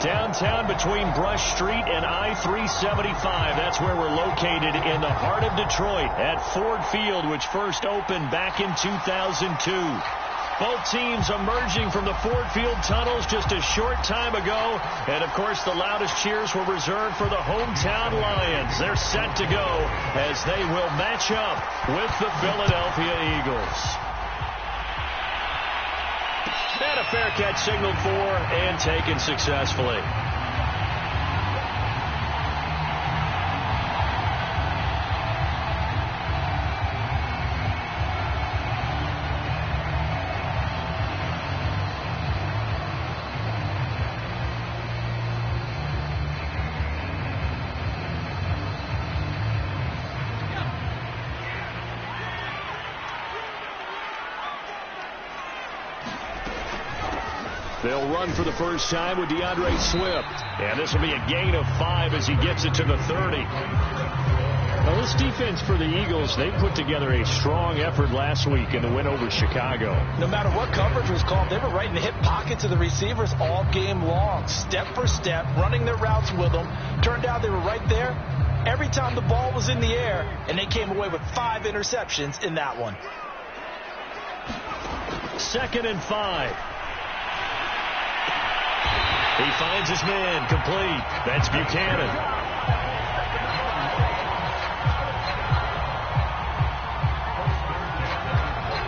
Downtown between Brush Street and I-375. That's where we're located in the heart of Detroit at Ford Field, which first opened back in 2002. Both teams emerging from the Ford Field tunnels just a short time ago. And, of course, the loudest cheers were reserved for the hometown Lions. They're set to go as they will match up with the Philadelphia Eagles. And a fair catch signaled for and taken successfully. They'll run for the first time with DeAndre Swift. And this will be a gain of 5 as he gets it to the 30. Well, this defense for the Eagles, they put together a strong effort last week in the win over Chicago. No matter what coverage was called, they were right in the hip pockets of the receivers all game long. Step for step, running their routes with them. Turned out they were right there every time the ball was in the air, and they came away with 5 interceptions in that one. 2nd and 5. He finds his man complete. That's Buchanan.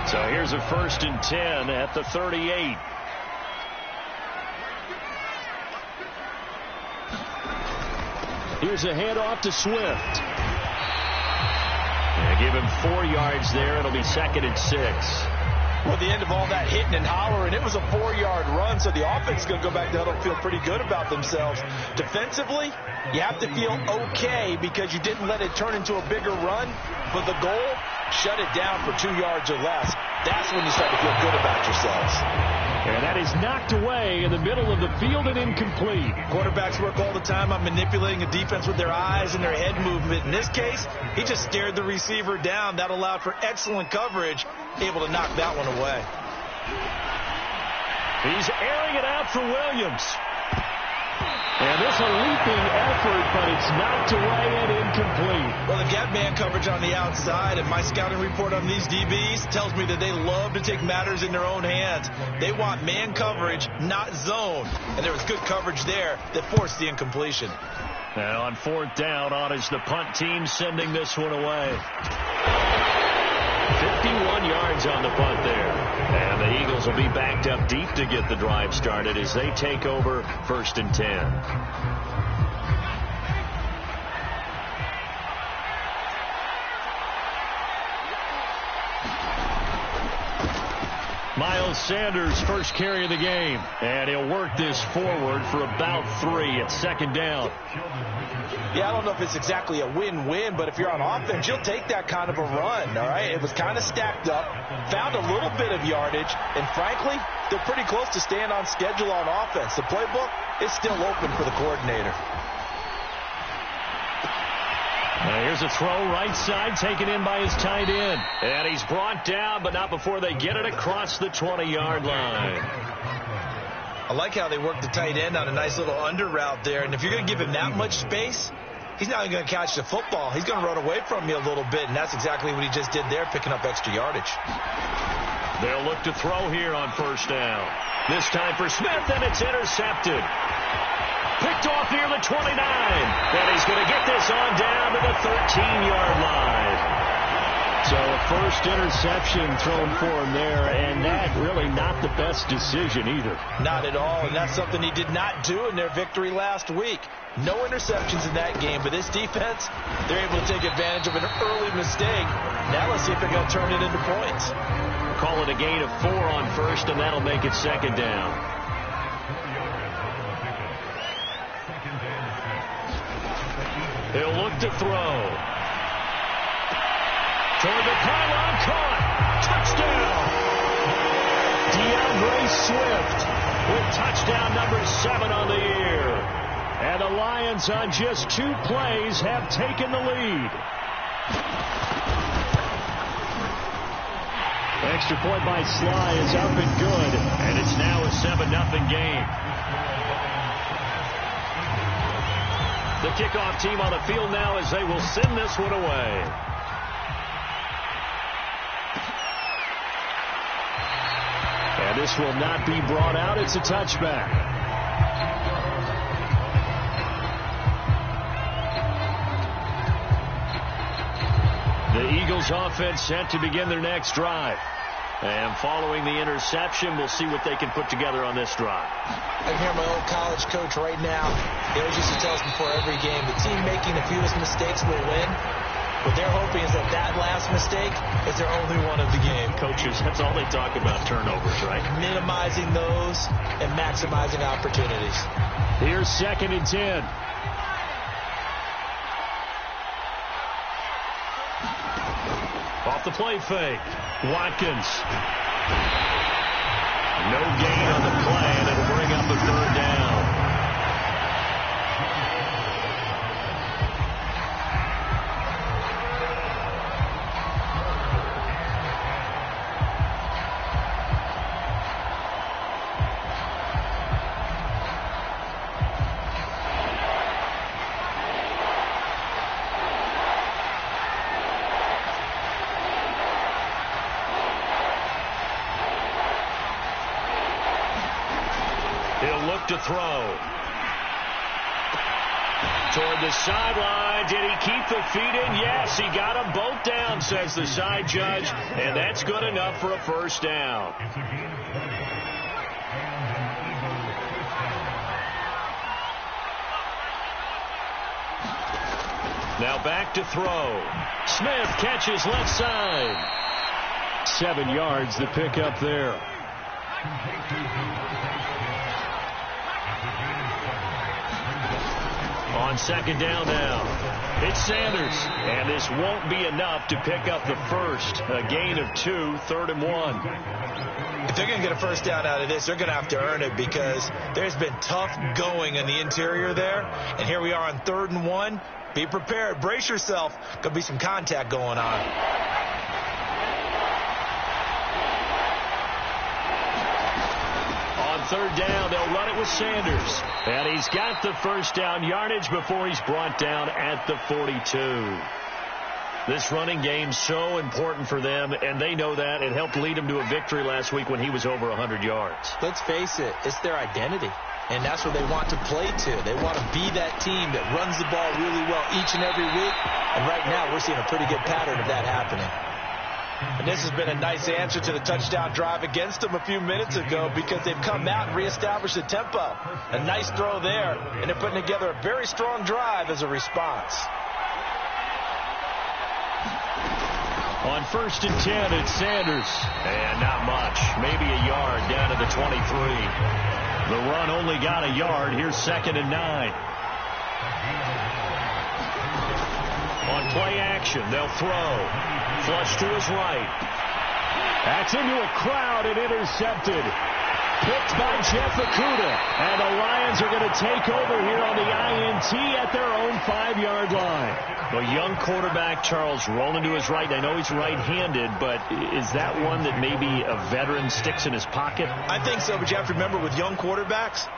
So here's a 1st and 10 at the 38. Here's a handoff to Swift. And give him 4 yards there. It'll be 2nd and 6. Well, the end of all that hitting and hollering, it was a 4-yard run, so the offense is going to go back to huddle and feel pretty good about themselves. Defensively, you have to feel okay because you didn't let it turn into a bigger run. But the goal, shut it down for 2 yards or less. That's when you start to feel good about yourselves. And that is knocked away in the middle of the field and incomplete. Quarterbacks work all the time on manipulating a defense with their eyes and their head movement. In this case, he just stared the receiver down. That allowed for excellent coverage, able to knock that one away. He's airing it out for Williams. And this a leaping effort, but it's knocked away and incomplete. Well, they've got man coverage on the outside, and my scouting report on these DBs tells me that they love to take matters in their own hands. They want man coverage, not zone. And there was good coverage there that forced the incompletion. And on 4th down, on is the punt team sending this one away. 51 yards on the punt there. And the Eagles will be backed up deep to get the drive started as they take over 1st and 10. Miles Sanders, first carry of the game. And he'll work this forward for about 3 at 2nd down. Yeah, I don't know if it's exactly a win-win, but if you're on offense, you'll take that kind of a run, all right? It was kind of stacked up, found a little bit of yardage, and frankly, they're pretty close to staying on schedule on offense. The playbook is still open for the coordinator. Now here's a throw right side taken in by his tight end. And he's brought down, but not before they get it across the 20-yard line. I like how they work the tight end on a nice little under route there. And if you're going to give him that much space, he's not even going to catch the football. He's going to run away from you a little bit, and that's exactly what he just did there, picking up extra yardage. They'll look to throw here on 1st down. This time for Smith, and it's intercepted. Picked off near the 29. And he's going to get this on down to the 13-yard line. So a first interception thrown for him there, and that really not the best decision either. Not at all, and that's something he did not do in their victory last week. No interceptions in that game, but this defense, they're able to take advantage of an early mistake. Now let's see if they're going to turn it into points. Call it a gain of 4 on 1st, and that'll make it 2nd down. He'll look to throw. Toward the pylon, caught. Touchdown. DeAndre Swift with touchdown number 7 on the year. And the Lions on just 2 plays have taken the lead. Extra point by Sly is up and good. And it's now a 7-0 game. The kickoff team on the field now as they will send this one away. And this will not be brought out. It's a touchback. The Eagles offense set to begin their next drive. And following the interception, we'll see what they can put together on this drive. I hear my old college coach right now. He always used to tell us before every game, the team making the fewest mistakes will win. What they're hoping is that that last mistake is their only one of the game. Coaches, that's all they talk about, turnovers, right? Minimizing those and maximizing opportunities. Here's 2nd and 10. Off the play fake. Watkins. No gain on the play, and it'll bring up a 3rd down. He'll look to throw. Toward the sideline. Did he keep the feet in? Yes, he got them both down, says the side judge. And that's good enough for a 1st down. Now back to throw. Smith catches left side. 7 yards the pick up there. On 2nd down now, it's Sanders, and this won't be enough to pick up the 1st. A gain of 2, 3rd and 1. If they're going to get a 1st down out of this, they're going to have to earn it because there's been tough going in the interior there. And here we are on 3rd and 1. Be prepared. Brace yourself. Could be some contact going on. On 3rd down, they'll run it with Sanders. And he's got the 1st down yardage before he's brought down at the 42. This running game's so important for them, and they know that. It helped lead them to a victory last week when he was over 100 yards. Let's face it, it's their identity. And that's what they want to play to. They want to be that team that runs the ball really well each and every week. And right now, we're seeing a pretty good pattern of that happening. And this has been a nice answer to the touchdown drive against them a few minutes ago because they've come out and reestablished the tempo. A nice throw there, and they're putting together a very strong drive as a response. On 1st and 10, it's Sanders. And not much. Maybe a yard down to the 23. The run only got a yard. Here's 2nd and 9. On play action, they'll throw. Flush to his right. That's into a crowd and intercepted. Picked by Jeff Okudah. And the Lions are going to take over here on the INT at their own 5-yard line. A young quarterback, Charles, rolling to his right. I know he's right-handed, but is that one that maybe a veteran sticks in his pocket? I think so, but you have to remember with young quarterbacks,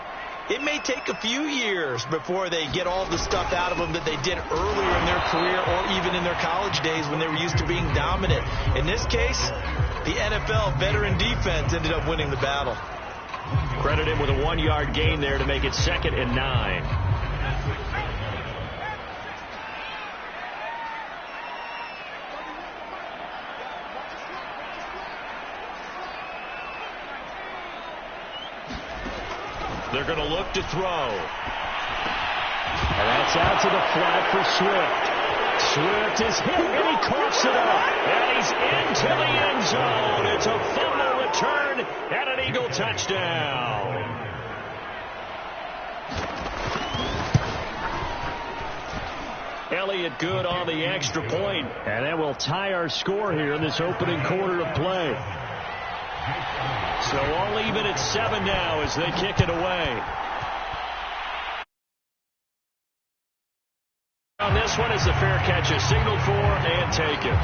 it may take a few years before they get all the stuff out of them that they did earlier in their career or even in their college days when they were used to being dominant. In this case, the NFL veteran defense ended up winning the battle. Credit him with a 1-yard gain there to make it 2nd and 9. They're going to look to throw. And that's out to the flat for Swift. Swift is hit, and he coughs it up. And he's into the end zone. It's a fumble return and an Eagle touchdown. Elliott good on the extra point. And that will tie our score here in this opening quarter of play. So all even at 7 now as they kick it away. On this one is the fair catch is signaled for and taken.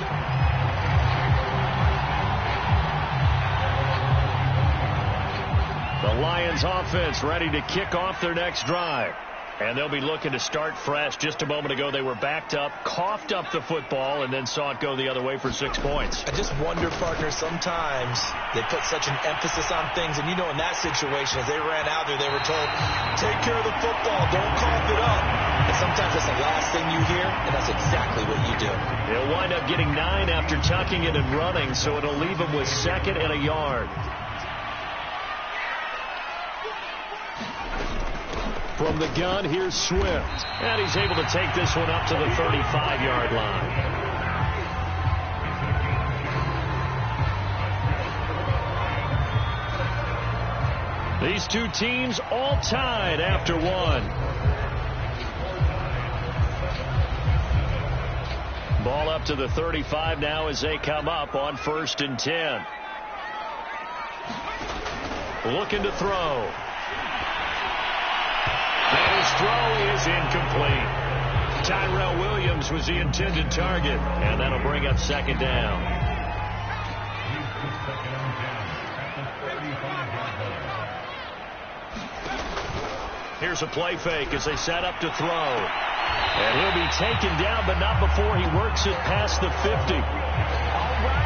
The Lions offense ready to kick off their next drive. And they'll be looking to start fresh. Just a moment ago, they were backed up, coughed up the football, and then saw it go the other way for 6 points. I just wonder, partner, sometimes they put such an emphasis on things. And, you know, in that situation, as they ran out there, they were told, take care of the football, don't cough it up. And sometimes that's the last thing you hear, and that's exactly what you do. They'll wind up getting 9 after tucking it and running, so it'll leave them with 2nd and a yard. From the gun, here's Swift. And he's able to take this one up to the 35-yard line. These two teams all tied after one. Ball up to the 35 now as they come up on 1st and 10. Looking to throw. And his throw is incomplete. Tyrell Williams was the intended target, and that'll bring up 2nd down. Here's a play fake as they set up to throw. And he'll be taken down, but not before he works it past the 50.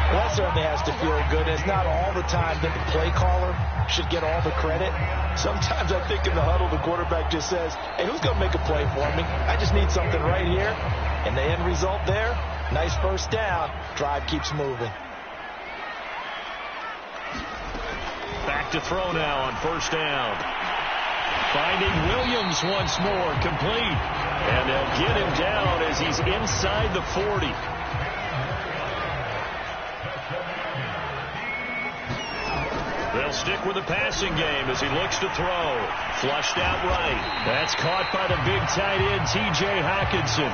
Well, that certainly has to feel good. It's not all the time that the play caller should get all the credit. Sometimes I think in the huddle, the quarterback just says, hey, who's going to make a play for me? I just need something right here. And the end result there, nice first down. Drive keeps moving. Back to throw now on 1st down. Finding Williams once more, complete. And they'll get him down as he's inside the 40. They'll stick with the passing game as he looks to throw. Flushed out right. That's caught by the big tight end, T.J. Hockenson.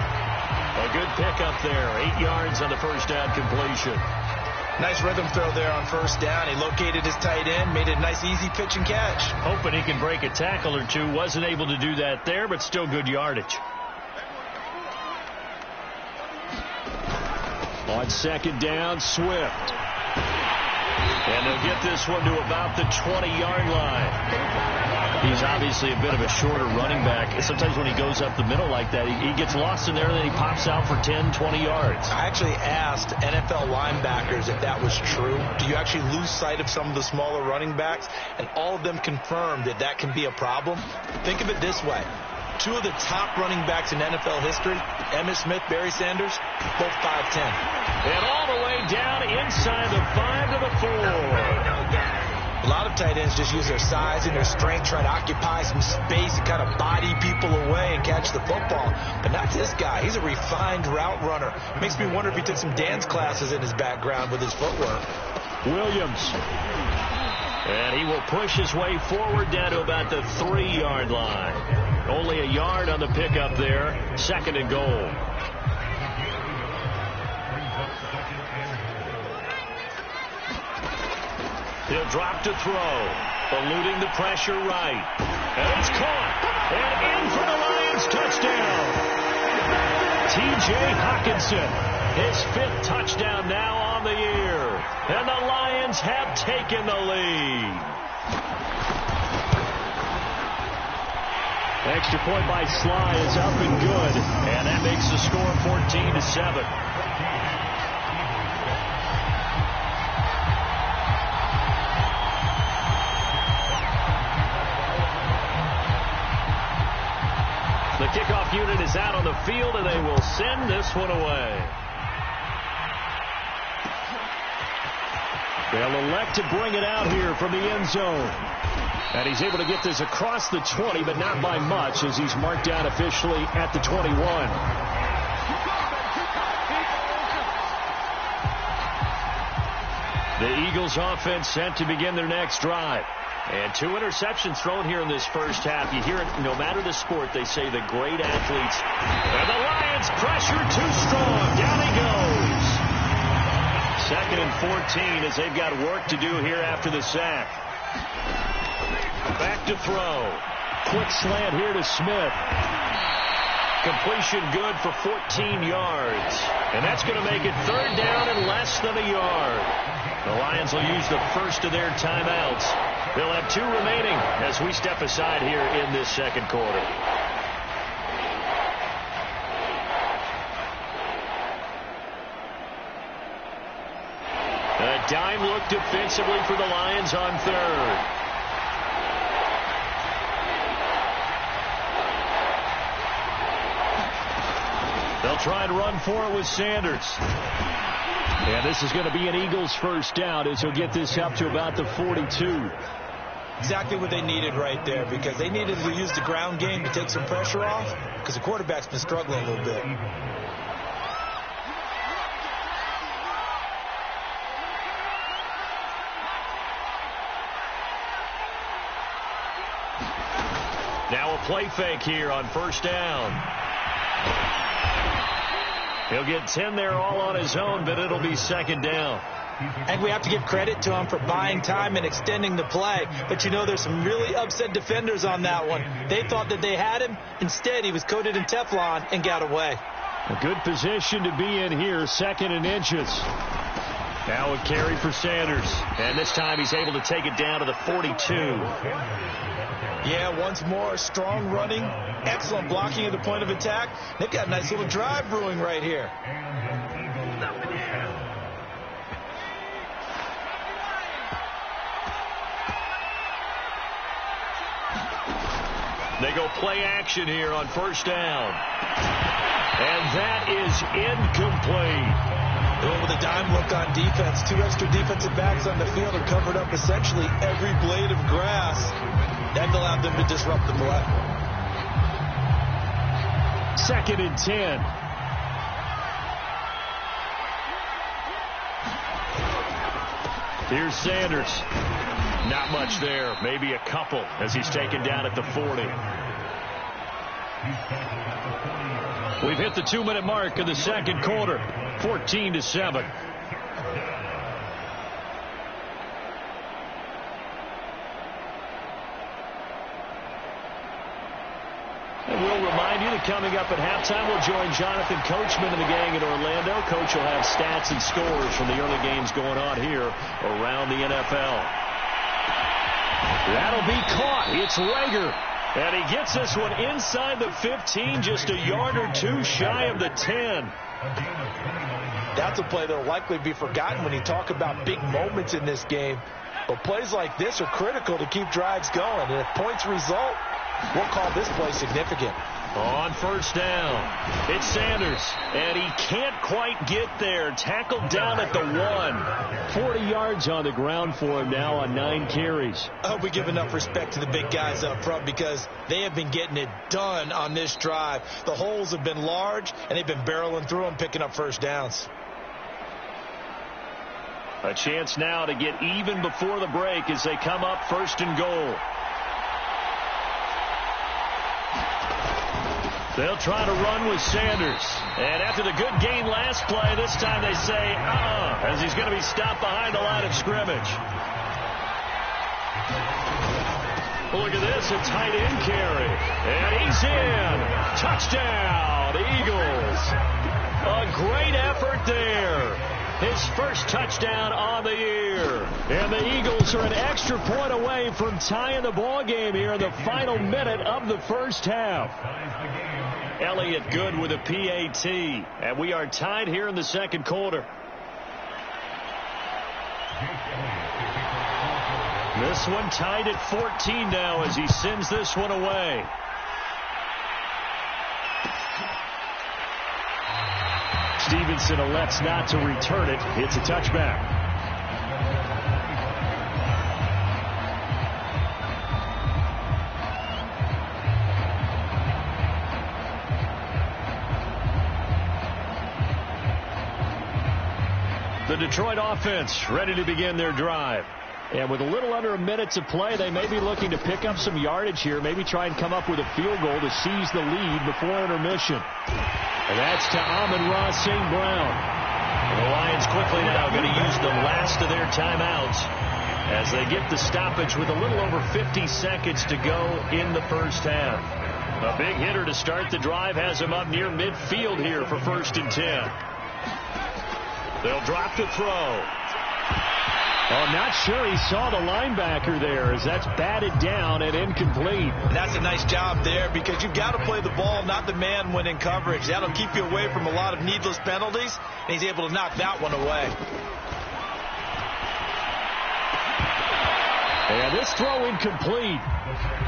A good pickup there. 8 yards on the 1st down completion. Nice rhythm throw there on 1st down. He located his tight end, made it a nice easy pitch and catch. Hoping he can break a tackle or two. Wasn't able to do that there, but still good yardage. On 2nd down, Swift. And they'll get this one to about the 20-yard line. He's obviously a bit of a shorter running back. Sometimes when he goes up the middle like that, he gets lost in there, and then he pops out for 10, 20 yards. I actually asked NFL linebackers if that was true. Do you actually lose sight of some of the smaller running backs? And all of them confirmed that that can be a problem. Think of it this way. 2 of the top running backs in NFL history, Emmitt Smith, Barry Sanders, both 5'10". And all the way down inside the 5 to the 4. A lot of tight ends just use their size and their strength, try to occupy some space and kind of body people away and catch the football. But not this guy. He's a refined route runner. Makes me wonder if he took some dance classes in his background with his footwork. Williams. And he will push his way forward down to about the 3-yard line. Only a yard on the pickup there. 2nd and goal. He'll drop to throw. Eluding the pressure right. And it's caught. And in for the Lions touchdown. T.J. Hockenson. His 5th touchdown now on the year. And the Lions have taken the lead. Extra point by Sly is up and good. And that makes the score 14-7. The kickoff unit is out on the field, and they will send this one away. They'll elect to bring it out here from the end zone. And he's able to get this across the 20, but not by much, as he's marked down officially at the 21. The Eagles offense set to begin their next drive. And 2 interceptions thrown here in this first half. You hear it, no matter the sport, they say the great athletes. And the Lions pressure too strong. Down he goes. 2nd and 14 as they've got work to do here after the sack. Back to throw. Quick slant here to Smith. Completion good for 14 yards. And that's going to make it 3rd down and less than a yard. The Lions will use the first of their timeouts. They'll have 2 remaining as we step aside here in this 2nd quarter. A dime look defensively for the Lions on third. They'll try and run for it with Sanders. And this is going to be an Eagles first down as he'll get this up to about the 42. Exactly what they needed right there, because they needed to use the ground game to take some pressure off, because the quarterback's been struggling a little bit. Now a play fake here on first down. He'll get 10 there all on his own, but it'll be second down. And we have to give credit to him for buying time and extending the play. But, you know, there's some really upset defenders on that one. They thought that they had him. Instead, he was coated in Teflon and got away. A good position to be in here, second and inches. Now a carry for Sanders. And this time he's able to take it down to the 42. Yeah, once more, strong running, excellent blocking at the point of attack. They've got a nice little drive brewing right here. They go play action here on first down. And that is incomplete. With a dime look on defense, 2 extra defensive backs on the field and covered up essentially every blade of grass. That allowed them to disrupt the play. Second and 10. Here's Sanders. Not much there. Maybe a couple as he's taken down at the 40. We've hit the 2-minute mark of the second quarter. 14-7. And we'll remind you that coming up at halftime, we'll join Jonathan Coachman and the gang in Orlando. Coach will have stats and scores from the early games going on here around the NFL. That'll be caught. It's Rager. And he gets this one inside the 15, just a yard or two shy of the 10. That's a play that will likely be forgotten when you talk about big moments in this game. But plays like this are critical to keep drives going. And if points result, we'll call this play significant. On first down, it's Sanders, and he can't quite get there. Tackled down at the 1. 40 yards on the ground for him now on 9 carries. I hope we give enough respect to the big guys up front, because they have been getting it done on this drive. The holes have been large, and they've been barreling through them, picking up first downs. A chance now to get even before the break as they come up first and goal. They'll try to run with Sanders. And after the good gain last play, this time they say, as he's going to be stopped behind the line of scrimmage. Well, look at this, a tight end carry. And he's in. Touchdown, Eagles. A great effort there. His first touchdown on the year. And the Eagles are an extra point away from tying the ball game here in the final minute of the first half. Elliott good with a PAT. And we are tied here in the second quarter. This one tied at 14 now as he sends this one away. Stevenson elects not to return it. It's a touchback. The Detroit offense ready to begin their drive. And with a little under a minute to play, they may be looking to pick up some yardage here, maybe try and come up with a field goal to seize the lead before intermission. And that's to Amon-Ra St. Brown. And the Lions quickly now going to use the last of their timeouts as they get the stoppage with a little over 50 seconds to go in the first half. A big hitter to start the drive has him up near midfield here for 1st and 10. They'll drop the throw. Oh, not sure he saw the linebacker there as that's batted down and incomplete. And that's a nice job there, because you've got to play the ball, not the man when in coverage. That'll keep you away from a lot of needless penalties, and he's able to knock that one away. And this throw incomplete.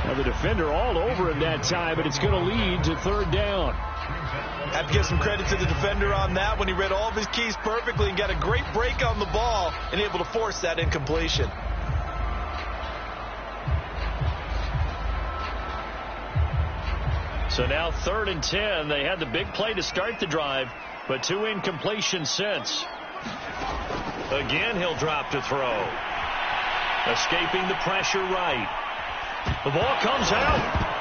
Now the defender all over him that time, but it's going to lead to third down. Have to give some credit to the defender on that when he read all of his keys perfectly and got a great break on the ball and able to force that incompletion. So now 3rd and 10. They had the big play to start the drive, but 2 incompletions since. Again, he'll drop to throw. Escaping the pressure right. The ball comes out.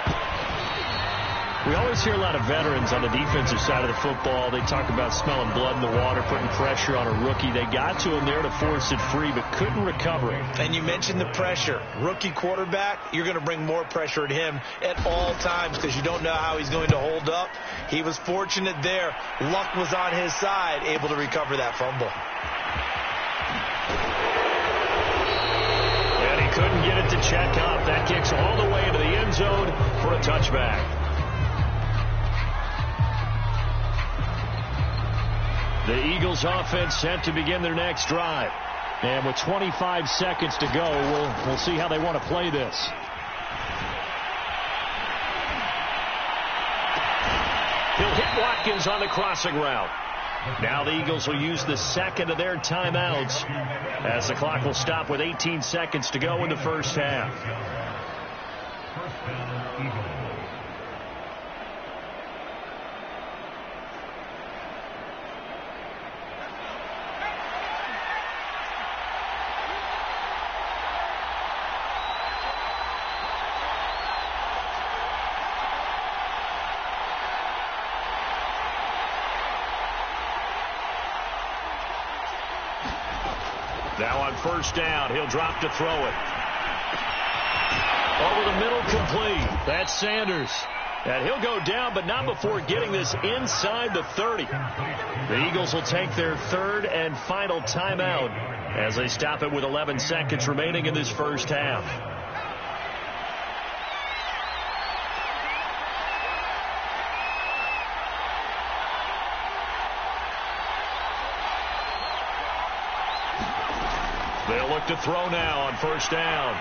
We always hear a lot of veterans on the defensive side of the football. They talk about smelling blood in the water, putting pressure on a rookie. They got to him there to force it free, but couldn't recover it. And you mentioned the pressure. Rookie quarterback, you're going to bring more pressure at him at all times because you don't know how he's going to hold up. He was fortunate there. Luck was on his side, able to recover that fumble. And he couldn't get it to check up. That kicks all the way into the end zone for a touchback. The Eagles offense set to begin their next drive. And with 25 seconds to go, we'll see how they want to play this. He'll hit Watkins on the crossing route. Now the Eagles will use the second of their timeouts as the clock will stop with 18 seconds to go in the first half. Now on first down, he'll drop to throw it. Over the middle, complete. That's Sanders. And he'll go down, but not before getting this inside the 30. The Eagles will take their 3rd and final timeout as they stop it with 11 seconds remaining in this first half. They'll look to throw now on first down.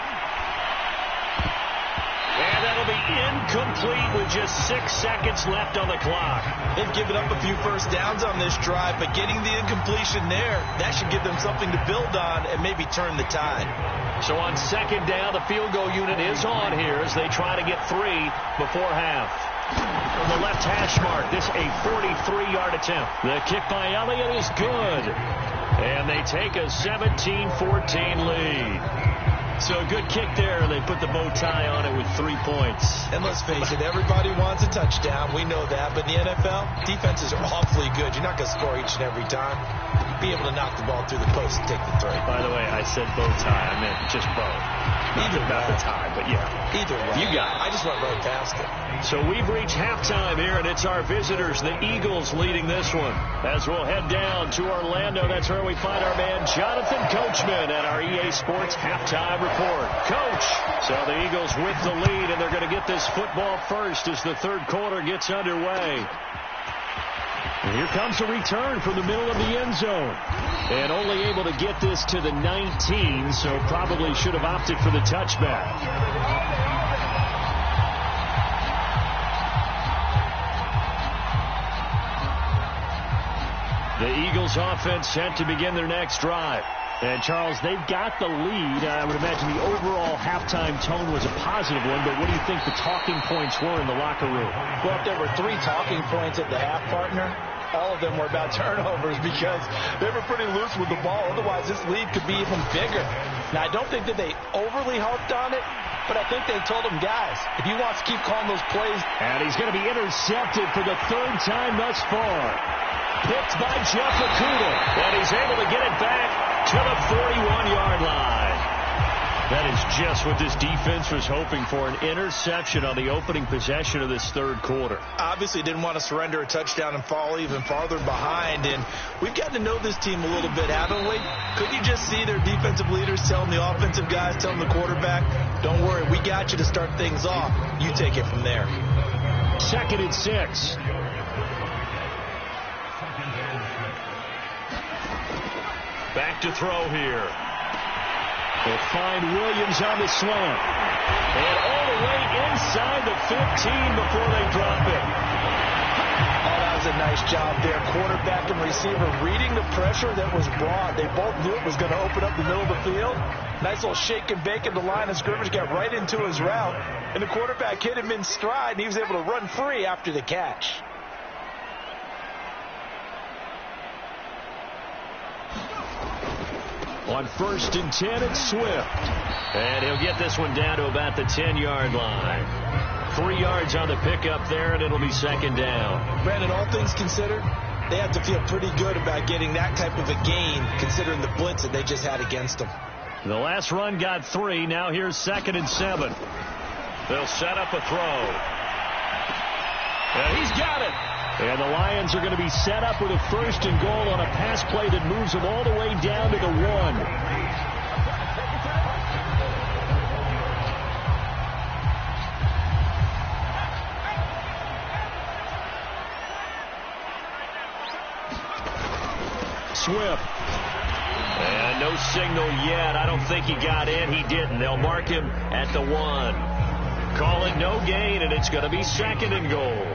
And that'll be incomplete with just 6 seconds left on the clock. They've given up a few first downs on this drive, but getting the incompletion there, that should give them something to build on and maybe turn the tide. So on second down, the field goal unit is on here as they try to get 3 before half. From the left hash mark, this a 43-yard attempt. The kick by Elliott is good. And they take a 17-14 lead. So a good kick there. They put the bow tie on it with 3 points. And let's face it, everybody wants a touchdown. We know that. But in the NFL, defenses are awfully good. You're not going to score each and every time. Be able to knock the ball through the post and take the throw. By the way, I said bow tie. I meant just bow. Not the tie, but yeah. Either way. You got it. I just went right past it. So we've reached halftime here, and it's our visitors, the Eagles, leading this one. As we'll head down to Orlando, that's where we find our man Jonathan Coachman at our EA Sports Halftime Report. Coach, so the Eagles with the lead, and they're going to get this football first as the third quarter gets underway. And here comes a return from the middle of the end zone. And only able to get this to the 19, so probably should have opted for the touchback. The Eagles offense set to begin their next drive. And, Charles, they've got the lead. I would imagine the overall halftime tone was a positive one, but what do you think the talking points were in the locker room? Well, if there were 3 talking points at the half, partner, all of them were about turnovers because they were pretty loose with the ball. Otherwise, this lead could be even bigger. Now, I don't think that they overly harped on it, but I think they told them, guys, if you want to keep calling those plays. And he's going to be intercepted for the 3rd time thus far. Picked by Jeff Okuda, and he's able to get it back to the 41-yard line. That is just what this defense was hoping for, an interception on the opening possession of this third quarter. Obviously didn't want to surrender a touchdown and fall even farther behind, and we've gotten to know this team a little bit, haven't we? Couldn't you just see their defensive leaders telling the offensive guys, telling the quarterback, don't worry, we got you to start things off. You take it from there. 2nd and 6. Back to throw here. They'll find Williams on the slant. And all the way inside the 15 before they drop it. Oh, that was a nice job there. Quarterback and receiver reading the pressure that was brought. They both knew it was going to open up the middle of the field. Nice little shake and bake at the line of scrimmage. Got right into his route. And the quarterback hit him in stride, and he was able to run free after the catch. On 1st and 10, it's Swift. And he'll get this one down to about the 10-yard line. 3 yards on the pickup there, and it'll be 2nd down. Brandon, all things considered, they have to feel pretty good about getting that type of a gain, considering the blitz that they just had against them. The last run got 3. Now here's 2nd and 7. They'll set up a throw. And he's got it. And the Lions are going to be set up with a 1st and goal on a pass play that moves them all the way down to the 1. Swift. And no signal yet. I don't think he got in. He didn't. They'll mark him at the 1. Call it no gain, and it's going to be 2nd and goal.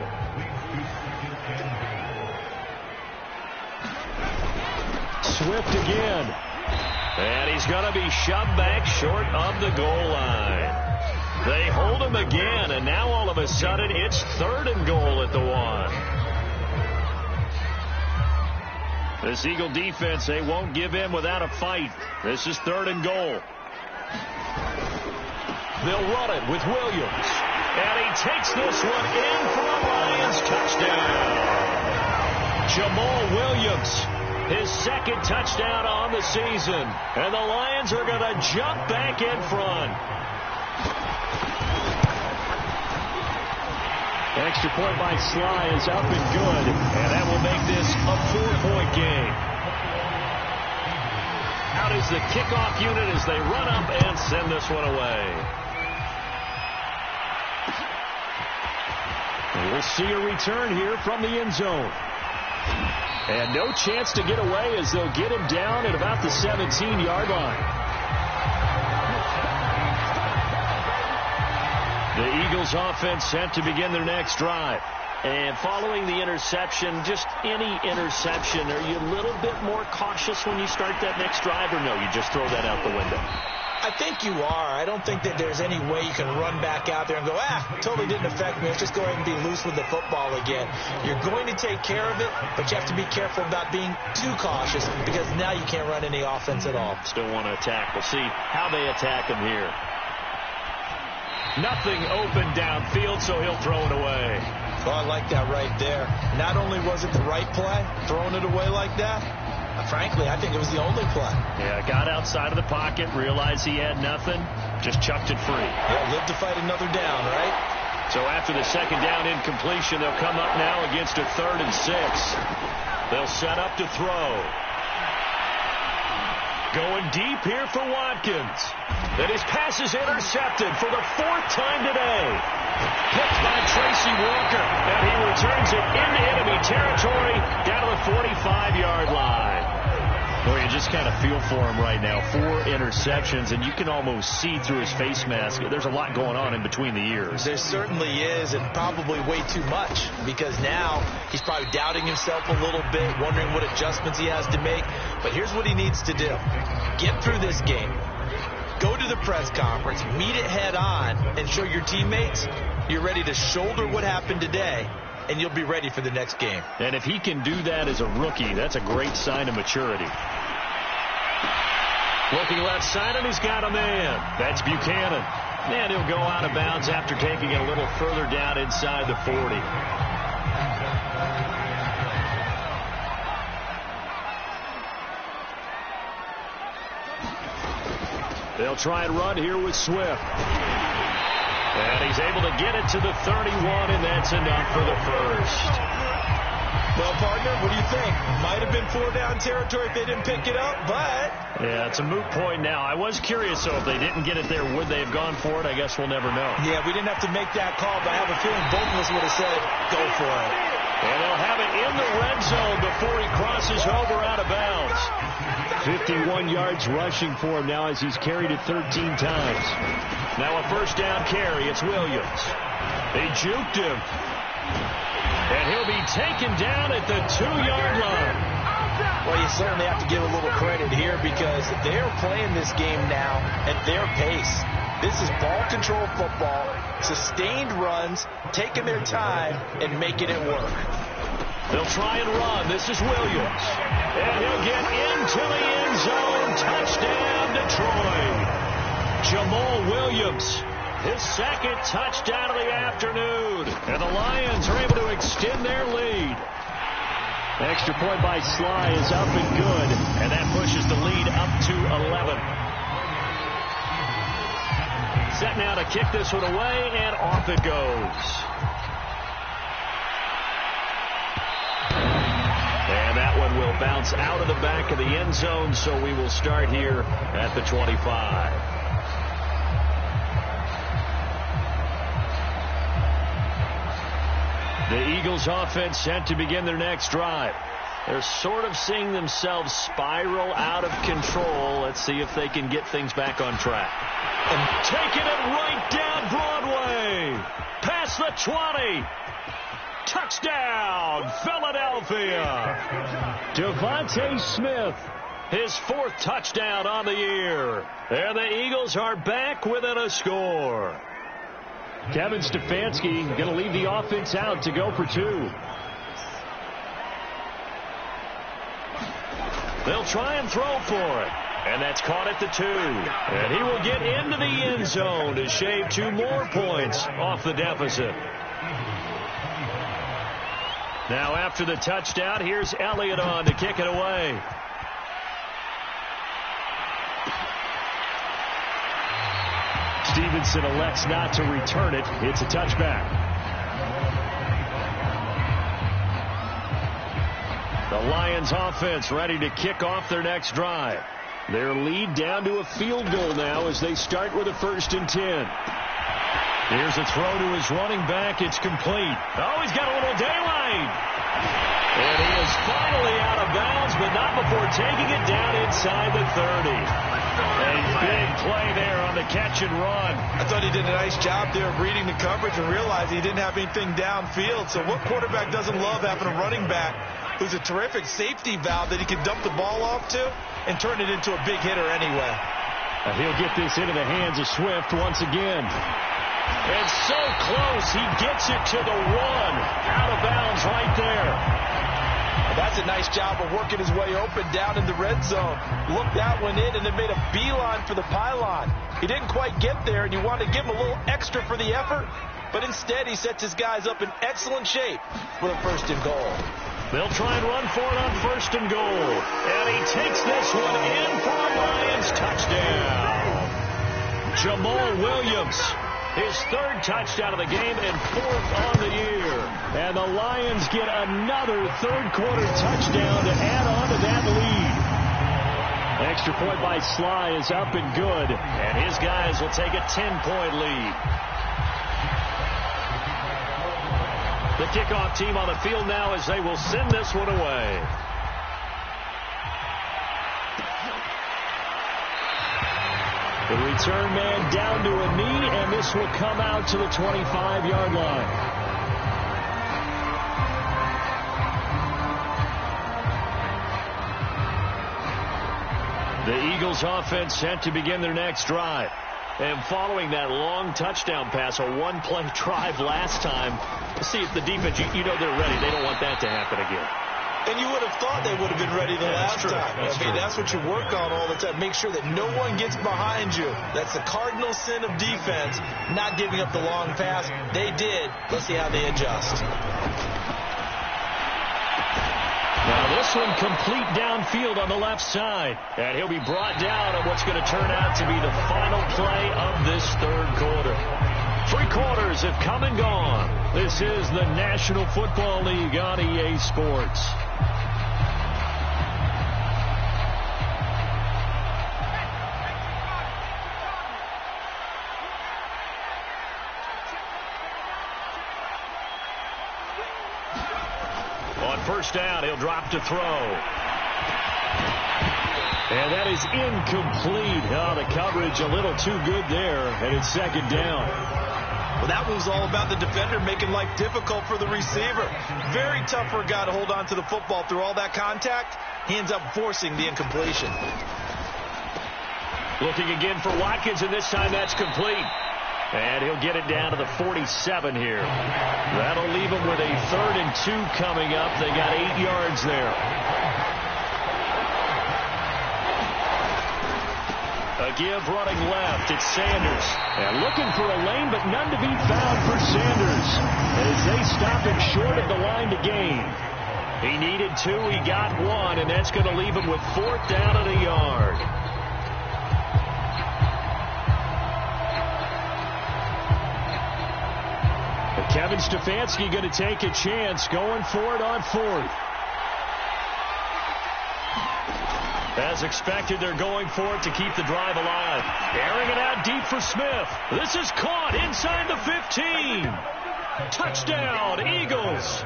Swift again. And he's going to be shoved back short of the goal line. They hold him again, and now all of a sudden it's 3rd and goal at the 1. This Eagle defense, they won't give in without a fight. This is 3rd and goal. They'll run it with Williams. And he takes this one in for a Lions touchdown. Jamal Williams, his 2nd touchdown on the season. And the Lions are going to jump back in front. Extra point by Sly is up and good. And that will make this a 4-point game. Out is the kickoff unit as they run up and send this one away. We'll see a return here from the end zone. And no chance to get away as they'll get him down at about the 17-yard line. The Eagles offense set to begin their next drive. And following the interception, just any interception, are you a little bit more cautious when you start that next drive, or no, you just throw that out the window? I think you are. I don't think that there's any way you can run back out there and go, totally didn't affect me. Let's just go ahead and be loose with the football again. You're going to take care of it, but you have to be careful about being too cautious because now you can't run any offense at all. Still want to attack. We'll see how they attack him here. Nothing open downfield, so he'll throw it away. Oh, I like that right there. Not only was it the right play, throwing it away like that, frankly, I think it was the only play. Yeah, got outside of the pocket, realized he had nothing, just chucked it free. Yeah, live to fight another down, right? So after the 2nd down incompletion, they'll come up now against a 3rd and 6. They'll set up to throw. Going deep here for Watkins. And his pass is intercepted for the 4th time today. Picked by Tracy Walker. And he returns it into enemy territory down to the 45-yard line. Well, you just kind of feel for him right now. 4 interceptions, and you can almost see through his face mask. There's a lot going on in between the ears. There certainly is, and probably way too much, because now he's probably doubting himself a little bit, wondering what adjustments he has to make. But here's what he needs to do. Get through this game. Go to the press conference, meet it head on, and show your teammates you're ready to shoulder what happened today, and you'll be ready for the next game. And if he can do that as a rookie, that's a great sign of maturity. Looking left side, and he's got a man. That's Buchanan. And he'll go out of bounds after taking it a little further down inside the 40. They'll try and run here with Swift. And he's able to get it to the 31, and that's enough for the first. Well, partner, what do you think? Might have been 4-down territory if they didn't pick it up, but... Yeah, it's a moot point now. I was curious, so if they didn't get it there, would they have gone for it? I guess we'll never know. Yeah, we didn't have to make that call, but I have a feeling both of us would have said, go for it. And they'll have it in the red zone before he crosses over out of bounds. 51 yards rushing for him now as he's carried it 13 times. Now a first down carry. It's Williams. They juked him. And he'll be taken down at the 2-yard line. Well, you certainly have to give a little credit here because they're playing this game now at their pace. This is ball control football, sustained runs, taking their time, and making it work. They'll try and run. This is Williams. And he'll get into the end zone. Touchdown, Detroit. Jamal Williams, his second touchdown of the afternoon. And the Lions are able to extend their lead. Extra point by Sly is up and good. And that pushes the lead up to 11. Set now to kick this one away, and off it goes. And that one will bounce out of the back of the end zone, so we will start here at the 25. The Eagles offense set to begin their next drive. They're sort of seeing themselves spiral out of control. Let's see if they can get things back on track. And taking it right down Broadway. Past the 20. Touchdown, Philadelphia. Devontae Smith, his 4th touchdown on the year. And the Eagles are back within a score. Kevin Stefanski going to leave the offense out to go for 2. They'll try and throw for it. And that's caught at the 2. And he will get into the end zone to shave 2 more points off the deficit. Now after the touchdown, here's Elliott on to kick it away. Stevenson elects not to return it. It's a touchback. The Lions offense ready to kick off their next drive. Their lead down to a field goal now as they start with a 1st and 10. Here's a throw to his running back. It's complete. Oh, he's got a little daylight. And he is finally out of bounds, but not before taking it down inside the 30. A big play there on the catch and run. I thought he did a nice job there of reading the coverage and realized he didn't have anything downfield. So what quarterback doesn't love having a running back who's a terrific safety valve that he can dump the ball off to and turn it into a big hitter anyway. And he'll get this into the hands of Swift once again. And so close, he gets it to the 1. Out of bounds right there. That's a nice job of working his way open down in the red zone. Looked that one in and then made a beeline for the pylon. He didn't quite get there, and you want to give him a little extra for the effort, but instead he sets his guys up in excellent shape for the 1st and goal. They'll try and run for it on 1st and goal. And he takes this one in for a Lions touchdown. Jamal Williams, his 3rd touchdown of the game and 4th on the year. And the Lions get another 3rd quarter touchdown to add on to that lead. Extra point by Sly is up and good. And his guys will take a 10-point lead. The kickoff team on the field now as they will send this one away. The return man down to a knee, and this will come out to the 25-yard line. The Eagles offense set to begin their next drive. And following that long touchdown pass, a 1-play drive last time, see if the defense, you know they're ready. They don't want that to happen again. And you would have thought they would have been ready the last time. That's what you work on all the time. Make sure that no one gets behind you. That's the cardinal sin of defense, not giving up the long pass. They did. Let's see how they adjust. Now this one complete downfield on the left side. And he'll be brought down on what's going to turn out to be the final play of this 3rd quarter. 3 quarters have come and gone. This is the National Football League on EA Sports. On 1st down, he'll drop to throw. And that is incomplete. Oh, the coverage a little too good there, and it's second down. Well, that was all about the defender making life difficult for the receiver. Very tough for a guy to hold on to the football through all that contact. He ends up forcing the incompletion. Looking again for Watkins, and this time that's complete. And he'll get it down to the 47 here. That'll leave him with a 3rd and 2 coming up. They got 8 yards there. A give running left. It's Sanders. And looking for a lane, but none to be found for Sanders, as they stop him short of the line to gain. He needed 2. He got 1, and that's going to leave him with 4th down and a yard. Kevin Stefanski going to take a chance, going for it on 4th. As expected, they're going for it to keep the drive alive. Airing it out deep for Smith. This is caught inside the 15. Touchdown, Eagles.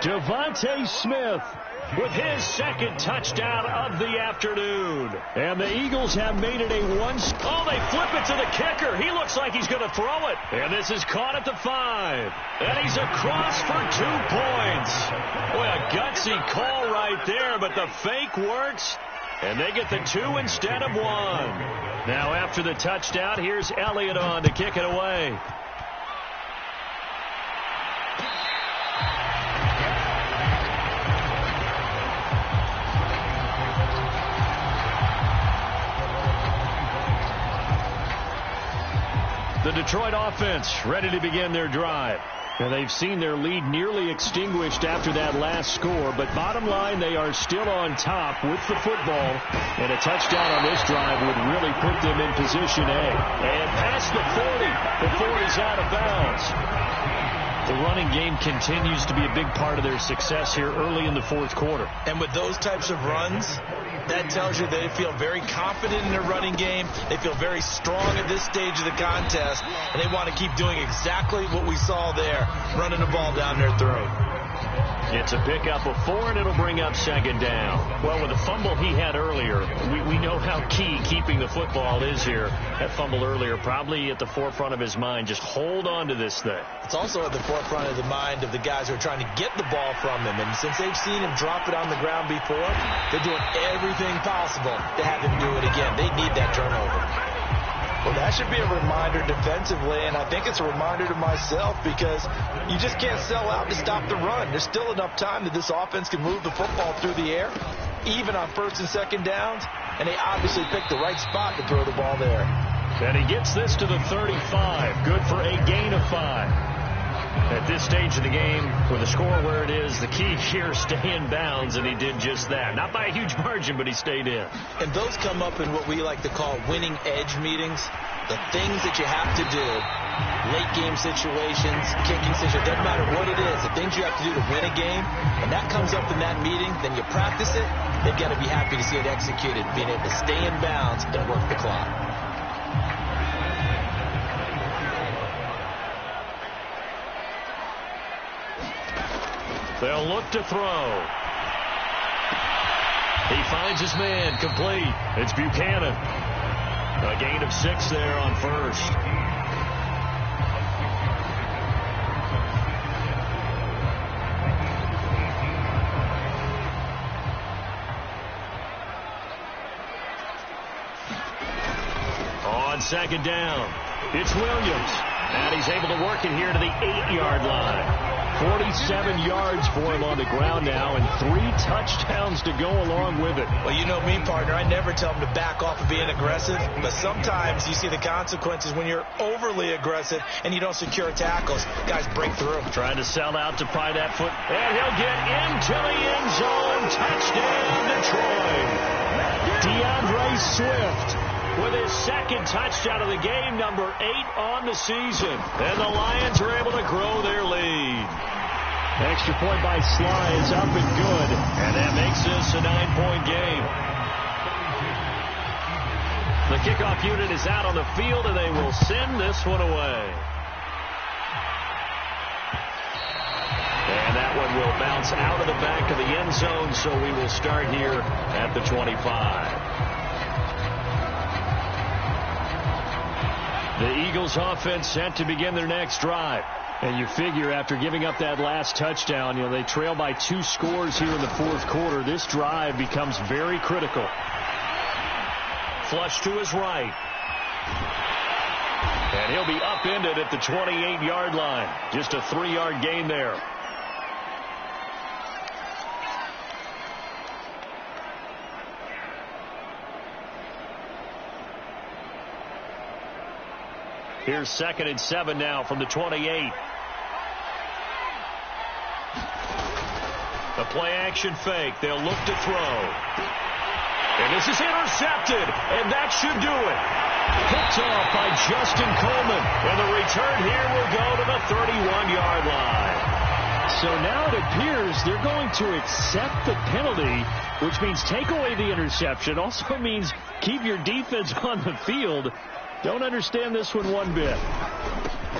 Devontae Smith with his 2nd touchdown of the afternoon. And the Eagles have made it a one. Oh, they flip it to the kicker. He looks like he's going to throw it. And this is caught at the 5. And he's across for 2 points. Boy, a gutsy call right there, but the fake works. And they get the 2 instead of 1. Now after the touchdown, here's Elliott on to kick it away. The Detroit offense ready to begin their drive. And they've seen their lead nearly extinguished after that last score, but bottom line, they are still on top with the football, and a touchdown on this drive would really put them in position A. And past the 40 before he's out of bounds. The running game continues to be a big part of their success here early in the 4th quarter. And with those types of runs, that tells you they feel very confident in their running game. They feel very strong at this stage of the contest, and they want to keep doing exactly what we saw there, running the ball down their throat. It's a pickup of 4, and it'll bring up 2nd down. Well, with the fumble he had earlier, we know how key keeping the football is here. That fumble earlier probably at the forefront of his mind. Just hold on to this thing. It's also at the forefront of the mind of the guys who are trying to get the ball from him. And since they've seen him drop it on the ground before, they're doing everything possible to have him do it again. They need that turnover. Well, that should be a reminder defensively, and I think it's a reminder to myself, because you just can't sell out to stop the run. There's still enough time that this offense can move the football through the air, even on 1st and 2nd downs, and they obviously picked the right spot to throw the ball there. And he gets this to the 35. Good for a gain of 5. At this stage of the game, with the score where it is, the key here, stay in bounds, and he did just that. Not by a huge margin, but he stayed in. And those come up in what we like to call winning edge meetings. The things that you have to do, late game situations, kicking situations, doesn't matter what it is, the things you have to do to win a game, and that comes up in that meeting, then you practice it, they've got to be happy to see it executed, being able to stay in bounds and work the clock. They'll look to throw. He finds his man, complete. It's Buchanan. A gain of 6 there on 1st. On 2nd down, it's Williams. And he's able to work it here to the 8-yard line. 47 yards for him on the ground now, and 3 touchdowns to go along with it. Well, you know me, partner. I never tell him to back off of being aggressive, but sometimes you see the consequences when you're overly aggressive and you don't secure tackles. Guys break through. Trying to sell out to pry that foot, and he'll get into the end zone. Touchdown, Detroit. DeAndre Swift with his 2nd touchdown of the game, number 8 on the season. And the Lions are able to grow their lead. Extra point by Sly is up and good. And that makes this a 9-point game. The kickoff unit is out on the field, and they will send this one away. And that one and will bounce out of the back of the end zone, so we will start here at the 25. The Eagles offense set to begin their next drive. And you figure after giving up that last touchdown, they trail by 2 scores here in the fourth quarter. This drive becomes very critical. Flush to his right. And he'll be upended at the 28-yard line. Just a 3-yard gain there. Here's 2nd and 7 now from the 28. The play-action fake. They'll look to throw. And this is intercepted, and that should do it. Picked off by Justin Coleman, and the return here will go to the 31-yard line. So now it appears they're going to accept the penalty, which means take away the interception. Also means keep your defense on the field. Don't understand this one bit.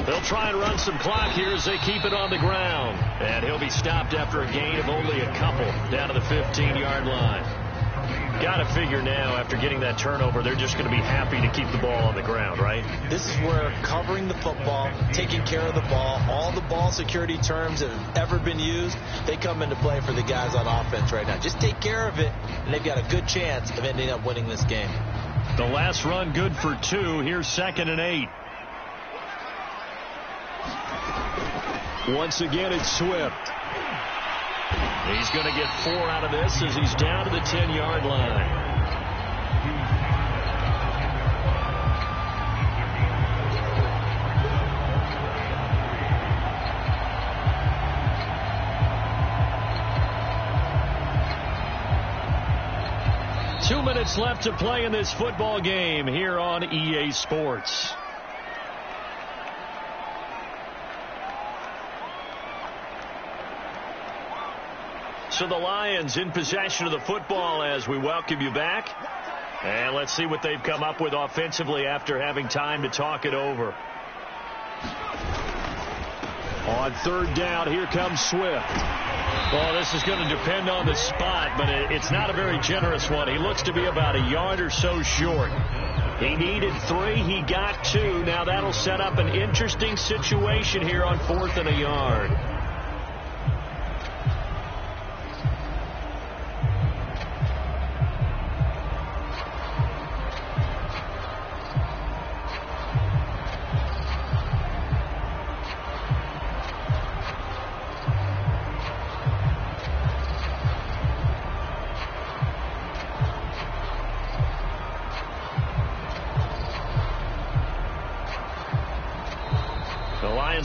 They'll try and run some clock here as they keep it on the ground. And he'll be stopped after a gain of only a couple down to the 15-yard line. Got to figure now, after getting that turnover, they're just going to be happy to keep the ball on the ground, right? This is where covering the football, taking care of the ball, all the ball security terms that have ever been used, they come into play for the guys on offense right now. Just take care of it, and they've got a good chance of ending up winning this game. The last run good for 2. Here's 2nd and 8. Once again, it's Swift. He's going to get 4 out of this as he's down to the 10-yard line. Two minutes left to play in this football game here on EA Sports. So the Lions in possession of the football as we welcome you back. And let's see what they've come up with offensively after having time to talk it over. On 3rd down, here comes Swift. Well, this is going to depend on the spot, but it's not a very generous one. He looks to be about a yard or so short. He needed 3. He got 2. Now that'll set up an interesting situation here on 4th and a yard.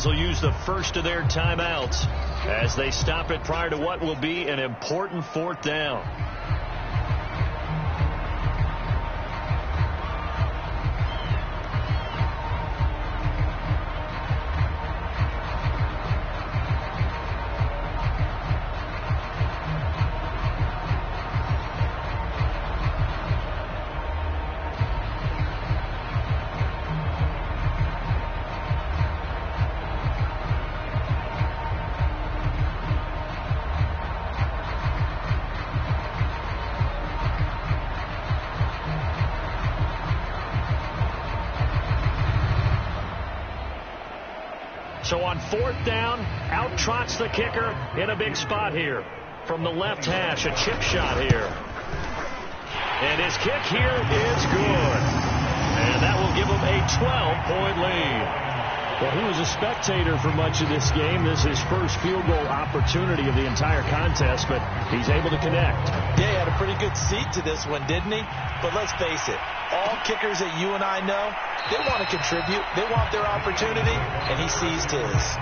Will use the first of their timeouts as they stop it prior to what will be an important 4th down. So on 4th down, out trots the kicker in a big spot here. From the left hash, a chip shot here. And his kick here is good. And that will give him a 12-point lead. Well, he was a spectator for much of this game. This is his first field goal opportunity of the entire contest, but he's able to connect. Yeah, he had a pretty good seat to this one, didn't he? But let's face it, all kickers that you and I know, they want to contribute. They want their opportunity, and he seized his.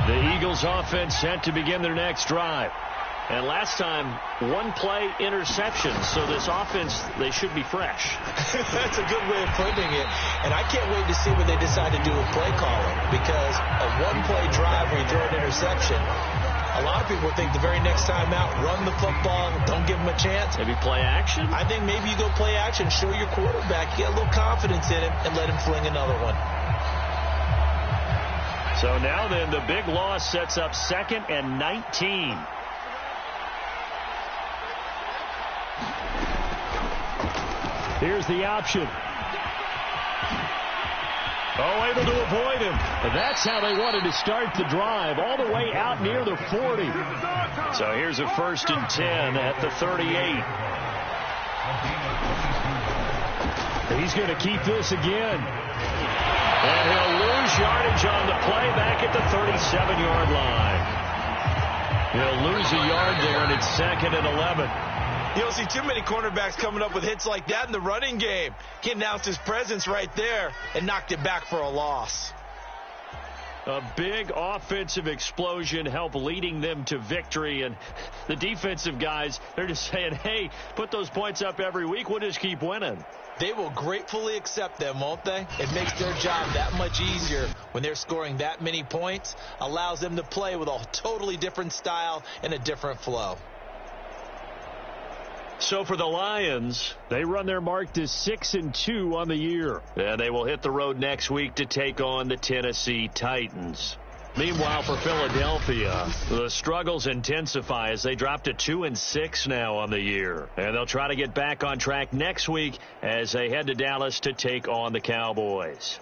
The Eagles offense set to begin their next drive. And last time, one play interception. So this offense, they should be fresh. That's a good way of putting it. And I can't wait to see what they decide to do with play calling. Because a one-play drive where you throw an interception, a lot of people think the very next time out, run the football, don't give them a chance. Maybe play action? I think maybe you go play action, show your quarterback, get a little confidence in him, and let him fling another one. So now then, the big loss sets up 2nd and 19. Here's the option. Oh, able to avoid him. And that's how they wanted to start the drive, all the way out near the 40. So here's a 1st and 10 at the 38. He's going to keep this again. And he'll lose yardage on the play back at the 37-yard line. He'll lose a yard there, and it's 2nd and 11. You don't see too many cornerbacks coming up with hits like that in the running game. He announced his presence right there and knocked it back for a loss. A big offensive explosion helped leading them to victory. And the defensive guys, they're just saying, hey, put those points up every week. We'll just keep winning. They will gratefully accept them, won't they? It makes their job that much easier when they're scoring that many points. Allows them to play with a totally different style and a different flow. So for the Lions, they run their mark to 6-2 on the year. And they will hit the road next week to take on the Tennessee Titans. Meanwhile, for Philadelphia, the struggles intensify as they drop to 2-6 now on the year. And they'll try to get back on track next week as they head to Dallas to take on the Cowboys.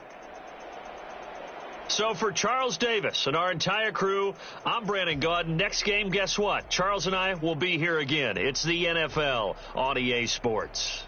So for Charles Davis and our entire crew, I'm Brandon Gaudin. Next game, guess what? Charles and I will be here again. It's the NFL on EA Sports.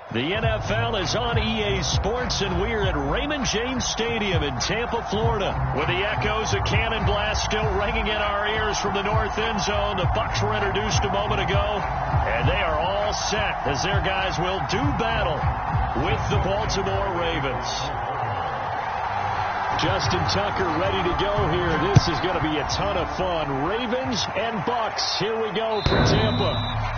The NFL is on EA Sports, and we're at Raymond James Stadium in Tampa, Florida, with the echoes of cannon blast still ringing in our ears from the north end zone. The Bucs were introduced a moment ago, and they are all set as their guys will do battle with the Baltimore Ravens. Justin Tucker ready to go here. This is going to be a ton of fun. Ravens and Bucs. Here we go for Tampa.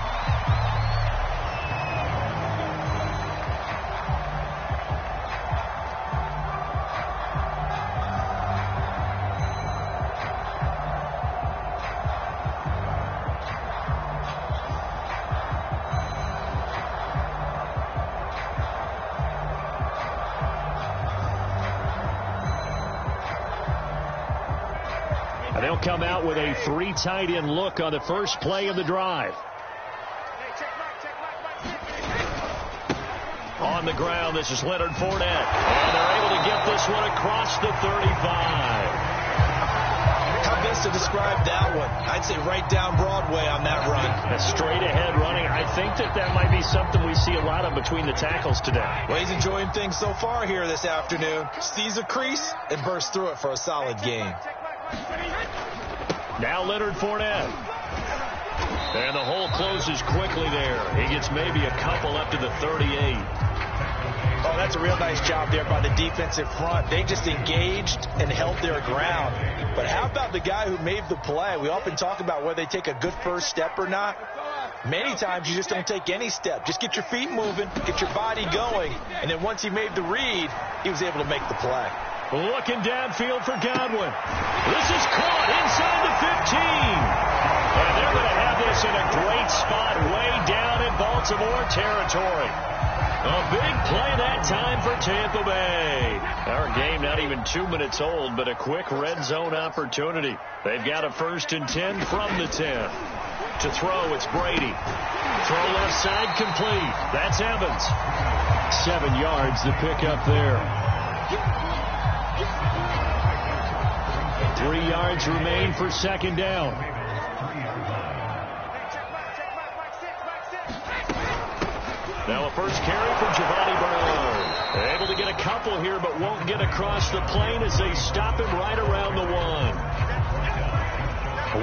They'll come out with a 3 tight end look on the first play of the drive. On the ground, this is Leonard Fournette. And they're able to get this one across the 35. How best to describe that one? I'd say right down Broadway on that run. A straight ahead running. I think that might be something we see a lot of between the tackles today. Well, he's enjoying things so far here this afternoon. Sees a crease and bursts through it for a solid gain. Now Leonard Fournette. And the hole closes quickly there. He gets maybe a couple up to the 38. Oh, that's a real nice job there by the defensive front. They just engaged and held their ground. But how about the guy who made the play? We often talk about whether they take a good first step or not. Many times you just don't take any step. Just get your feet moving, get your body going. And then once he made the read, he was able to make the play. Looking downfield for Godwin. This is caught inside the 15. And they're going to have this in a great spot way down in Baltimore territory. A big play that time for Tampa Bay. Our game not even 2 minutes old, but a quick red zone opportunity. They've got a 1st and 10 from the 10. To throw, it's Brady. Throw left side complete. That's Evans. 7 yards to pick up there. 3 yards remain for 2nd down. Now a first carry for Giovanni Bernard. They're able to get a couple here, but won't get across the plane as they stop him right around the 1.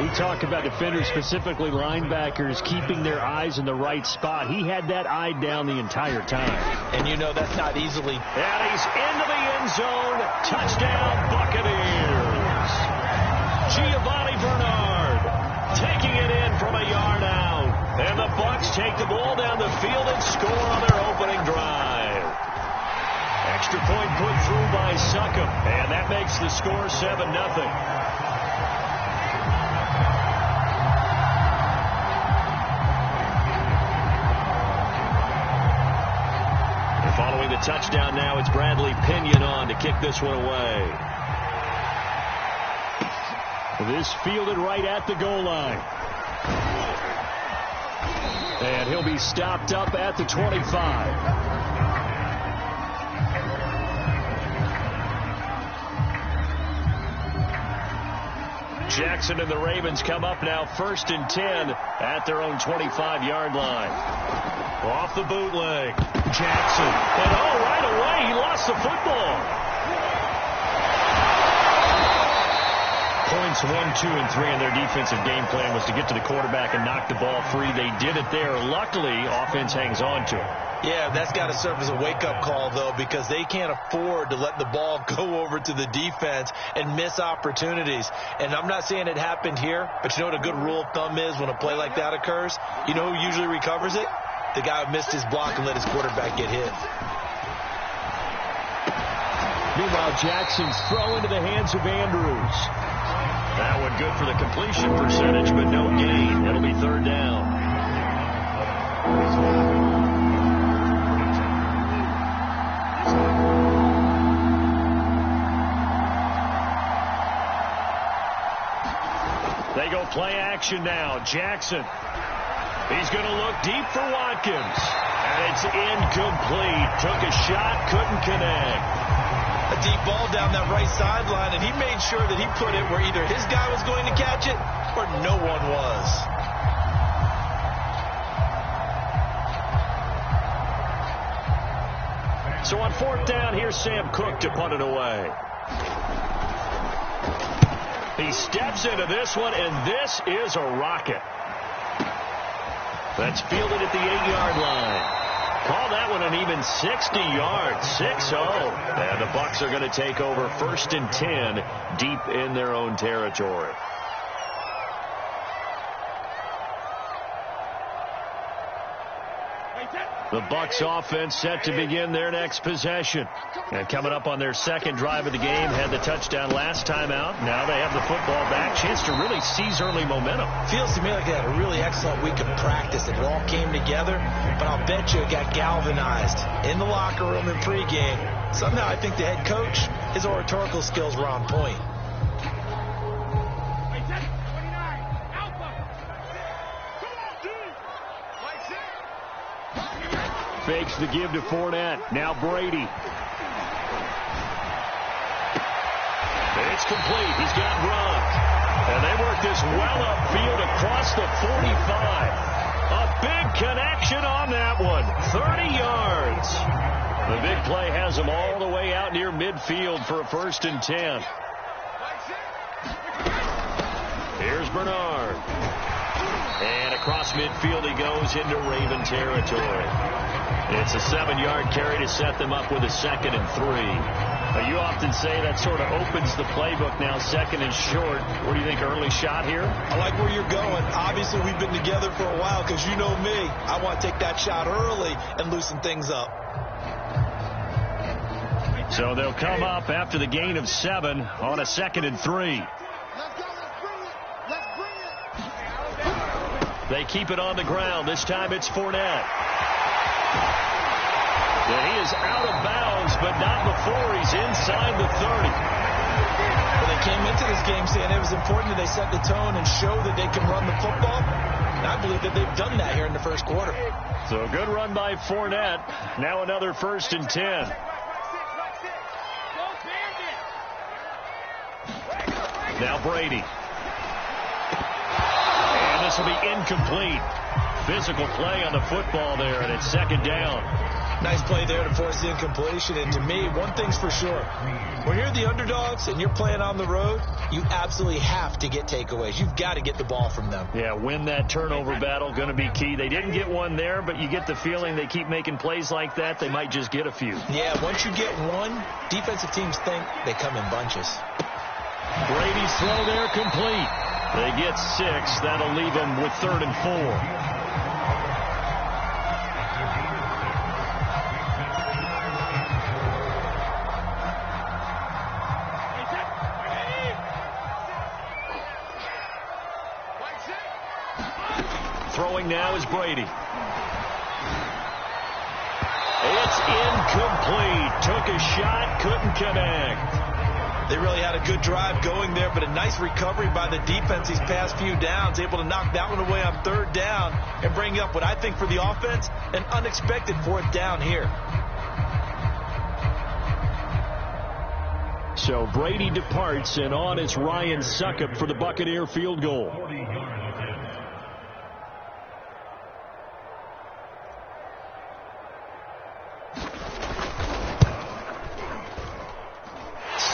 We talk about defenders, specifically linebackers, keeping their eyes in the right spot. He had that eye down the entire time. And you know that's not easily. And he's into the end zone. Touchdown, Buccaneers. Giovanni Bernard taking it in from a yard out. And the Bucs take the ball down the field and score on their opening drive. Extra point put through by Succop. And that makes the score 7-0. Following the touchdown now, it's Bradley Pinion on to kick this one away. This fielded right at the goal line. And he'll be stopped up at the 25. Jackson and the Ravens come up now 1st and 10 at their own 25-yard line. Off the bootleg. Jackson. And right away, he lost the football. Points 1, 2, and 3 in their defensive game plan was to get to the quarterback and knock the ball free. They did it there. Luckily, offense hangs on to it. Yeah, that's got to serve as a wake-up call, though, because they can't afford to let the ball go over to the defense and miss opportunities. And I'm not saying it happened here, but you know what a good rule of thumb is when a play like that occurs? You know who usually recovers it? The guy who missed his block and let his quarterback get hit. Meanwhile, Jackson's throw into the hands of Andrews. That one good for the completion percentage, but no gain. It'll be 3rd down. They go play action now. Jackson. He's going to look deep for Watkins. And it's incomplete. Took a shot, couldn't connect. A deep ball down that right sideline, and he made sure that he put it where either his guy was going to catch it or no one was. So on 4th down, here's Sam Cook to punt it away. He steps into this one, and this is a rocket. That's fielded at the 8-yard line. Call that one an even 60 yards, 6-0. And the Bucs are going to take over 1st and 10 deep in their own territory. The Bucs offense set to begin their next possession. And coming up on their second drive of the game, had the touchdown last time out. Now they have the football back. Chance to really seize early momentum. Feels to me like they had a really excellent week of practice. It all came together, but I'll bet you it got galvanized in the locker room and pregame. Somehow I think the head coach, his oratorical skills were on point. Fakes the give to Fournette. Now Brady. It's complete. He's got Gronk. And they work this well upfield across the 45. A big connection on that one. 30 yards. The big play has them all the way out near midfield for a 1st and 10. Here's Bernard. And across midfield he goes into Raven territory. It's a 7-yard carry to set them up with a 2nd and 3. You often say that sort of opens the playbook now, 2nd and short. What do you think, early shot here? I like where you're going. Obviously, we've been together for a while because you know me. I want to take that shot early and loosen things up. So they'll come up after the gain of 7 on a 2nd and 3. They keep it on the ground. This time it's Fournette. And he is out of bounds, but not before he's inside the 30. Well, they came into this game saying it was important that they set the tone and show that they can run the football. And I believe that they've done that here in the first quarter. So a good run by Fournette. Now another 1st and 10. Now Brady. And this will be incomplete. Physical play on the football there, and it's 2nd down. Nice play there to force the incompletion. And to me, one thing's for sure. When you're the underdogs and you're playing on the road, you absolutely have to get takeaways. You've got to get the ball from them. Yeah, win that turnover battle, going to be key. They didn't get one there, but you get the feeling they keep making plays like that, they might just get a few. Yeah, once you get one, defensive teams think they come in bunches. Brady's throw there complete. They get 6. That'll leave them with 3rd and 4. Throwing now is Brady. It's incomplete. Took a shot, couldn't connect. They really had a good drive going there, but a nice recovery by the defense these past few downs, able to knock that one away on 3rd down and bring up what I think for the offense, an unexpected 4th down here. So Brady departs, and on it's Ryan Succop for the Buccaneer field goal.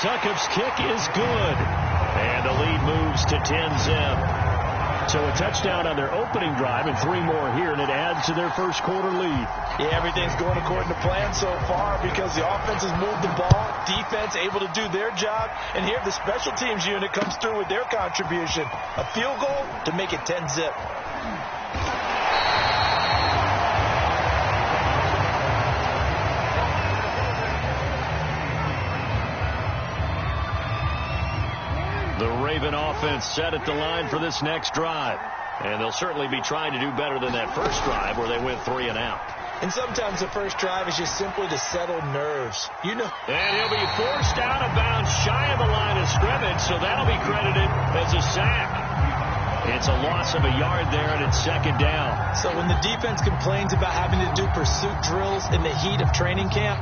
Succop's kick is good. And the lead moves to 10-zip. So a touchdown on their opening drive and 3 more here, and it adds to their first quarter lead. Yeah, everything's going according to plan so far because the offense has moved the ball, defense able to do their job, and here the special teams unit comes through with their contribution. A field goal to make it 10-zip. The Raven offense set at the line for this next drive. And they'll certainly be trying to do better than that first drive where they went 3 and out. And sometimes the first drive is just simply to settle nerves. You know. And he'll be forced out of bounds shy of the line of scrimmage, so that'll be credited as a sack. It's a loss of a yard there, and it's 2nd down. So when the defense complains about having to do pursuit drills in the heat of training camp,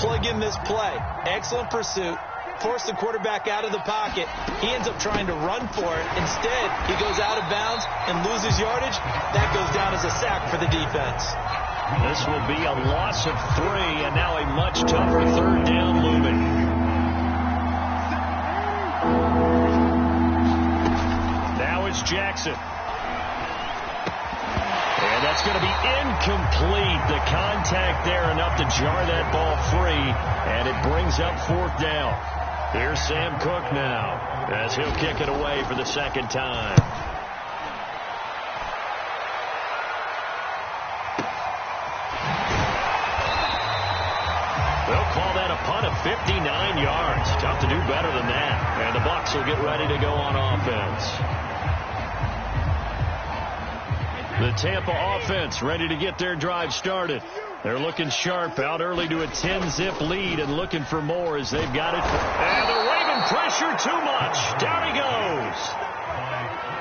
plug in this play. Excellent pursuit. Force the quarterback out of the pocket. He ends up trying to run for it. Instead, he goes out of bounds and loses yardage. That goes down as a sack for the defense. This will be a loss of 3, and now a much tougher third down looming. Now it's Jackson. And that's going to be incomplete. The contact there enough to jar that ball free, and it brings up 4th down. Here's Sam Cook now as he'll kick it away for the second time. They'll call that a punt of 59 yards. Tough to do better than that. And the Bucs will get ready to go on offense. The Tampa offense ready to get their drive started. They're looking sharp, out early to a 10-zip lead and looking for more as they've got it. And the Raven pressure too much. Down he goes.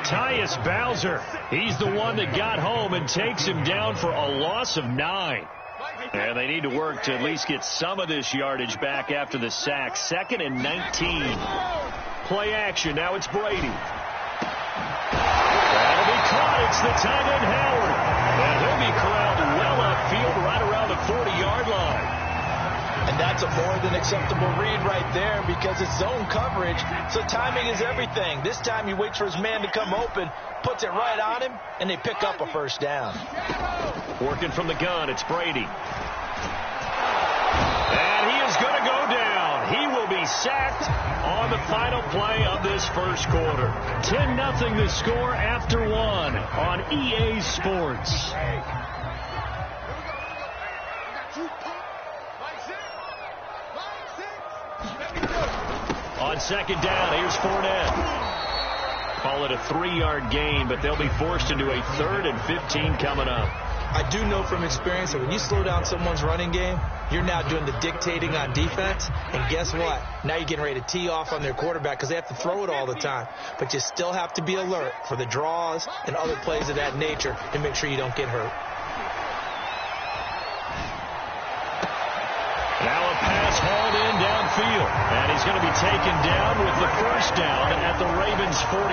Tyus Bowser. He's the one that got home and takes him down for a loss of 9. And they need to work to at least get some of this yardage back after the sack. 2nd and 19. Play action. Now it's Brady. That'll be caught. It's the tight end Howard. And he'll be corralled well upfield right around the 40-yard line. And that's a more than acceptable read right there because it's zone coverage, so timing is everything. This time he waits for his man to come open, puts it right on him, and they pick up a first down. Working from the gun, it's Brady. And he is going to go down. He will be sacked on the final play of this first quarter. 10-0 the score after 1 on EA Sports. On second down, here's Fournette. Call it a 3-yard gain, but they'll be forced into a 3rd and 15 coming up. I do know from experience that when you slow down someone's running game, you're now doing the dictating on defense. And guess what? Now you're getting ready to tee off on their quarterback because they have to throw it all the time. But you still have to be alert for the draws and other plays of that nature to make sure you don't get hurt. Now a pass hauled in downfield. And he's going to be taken down with the first down at the Ravens' 43.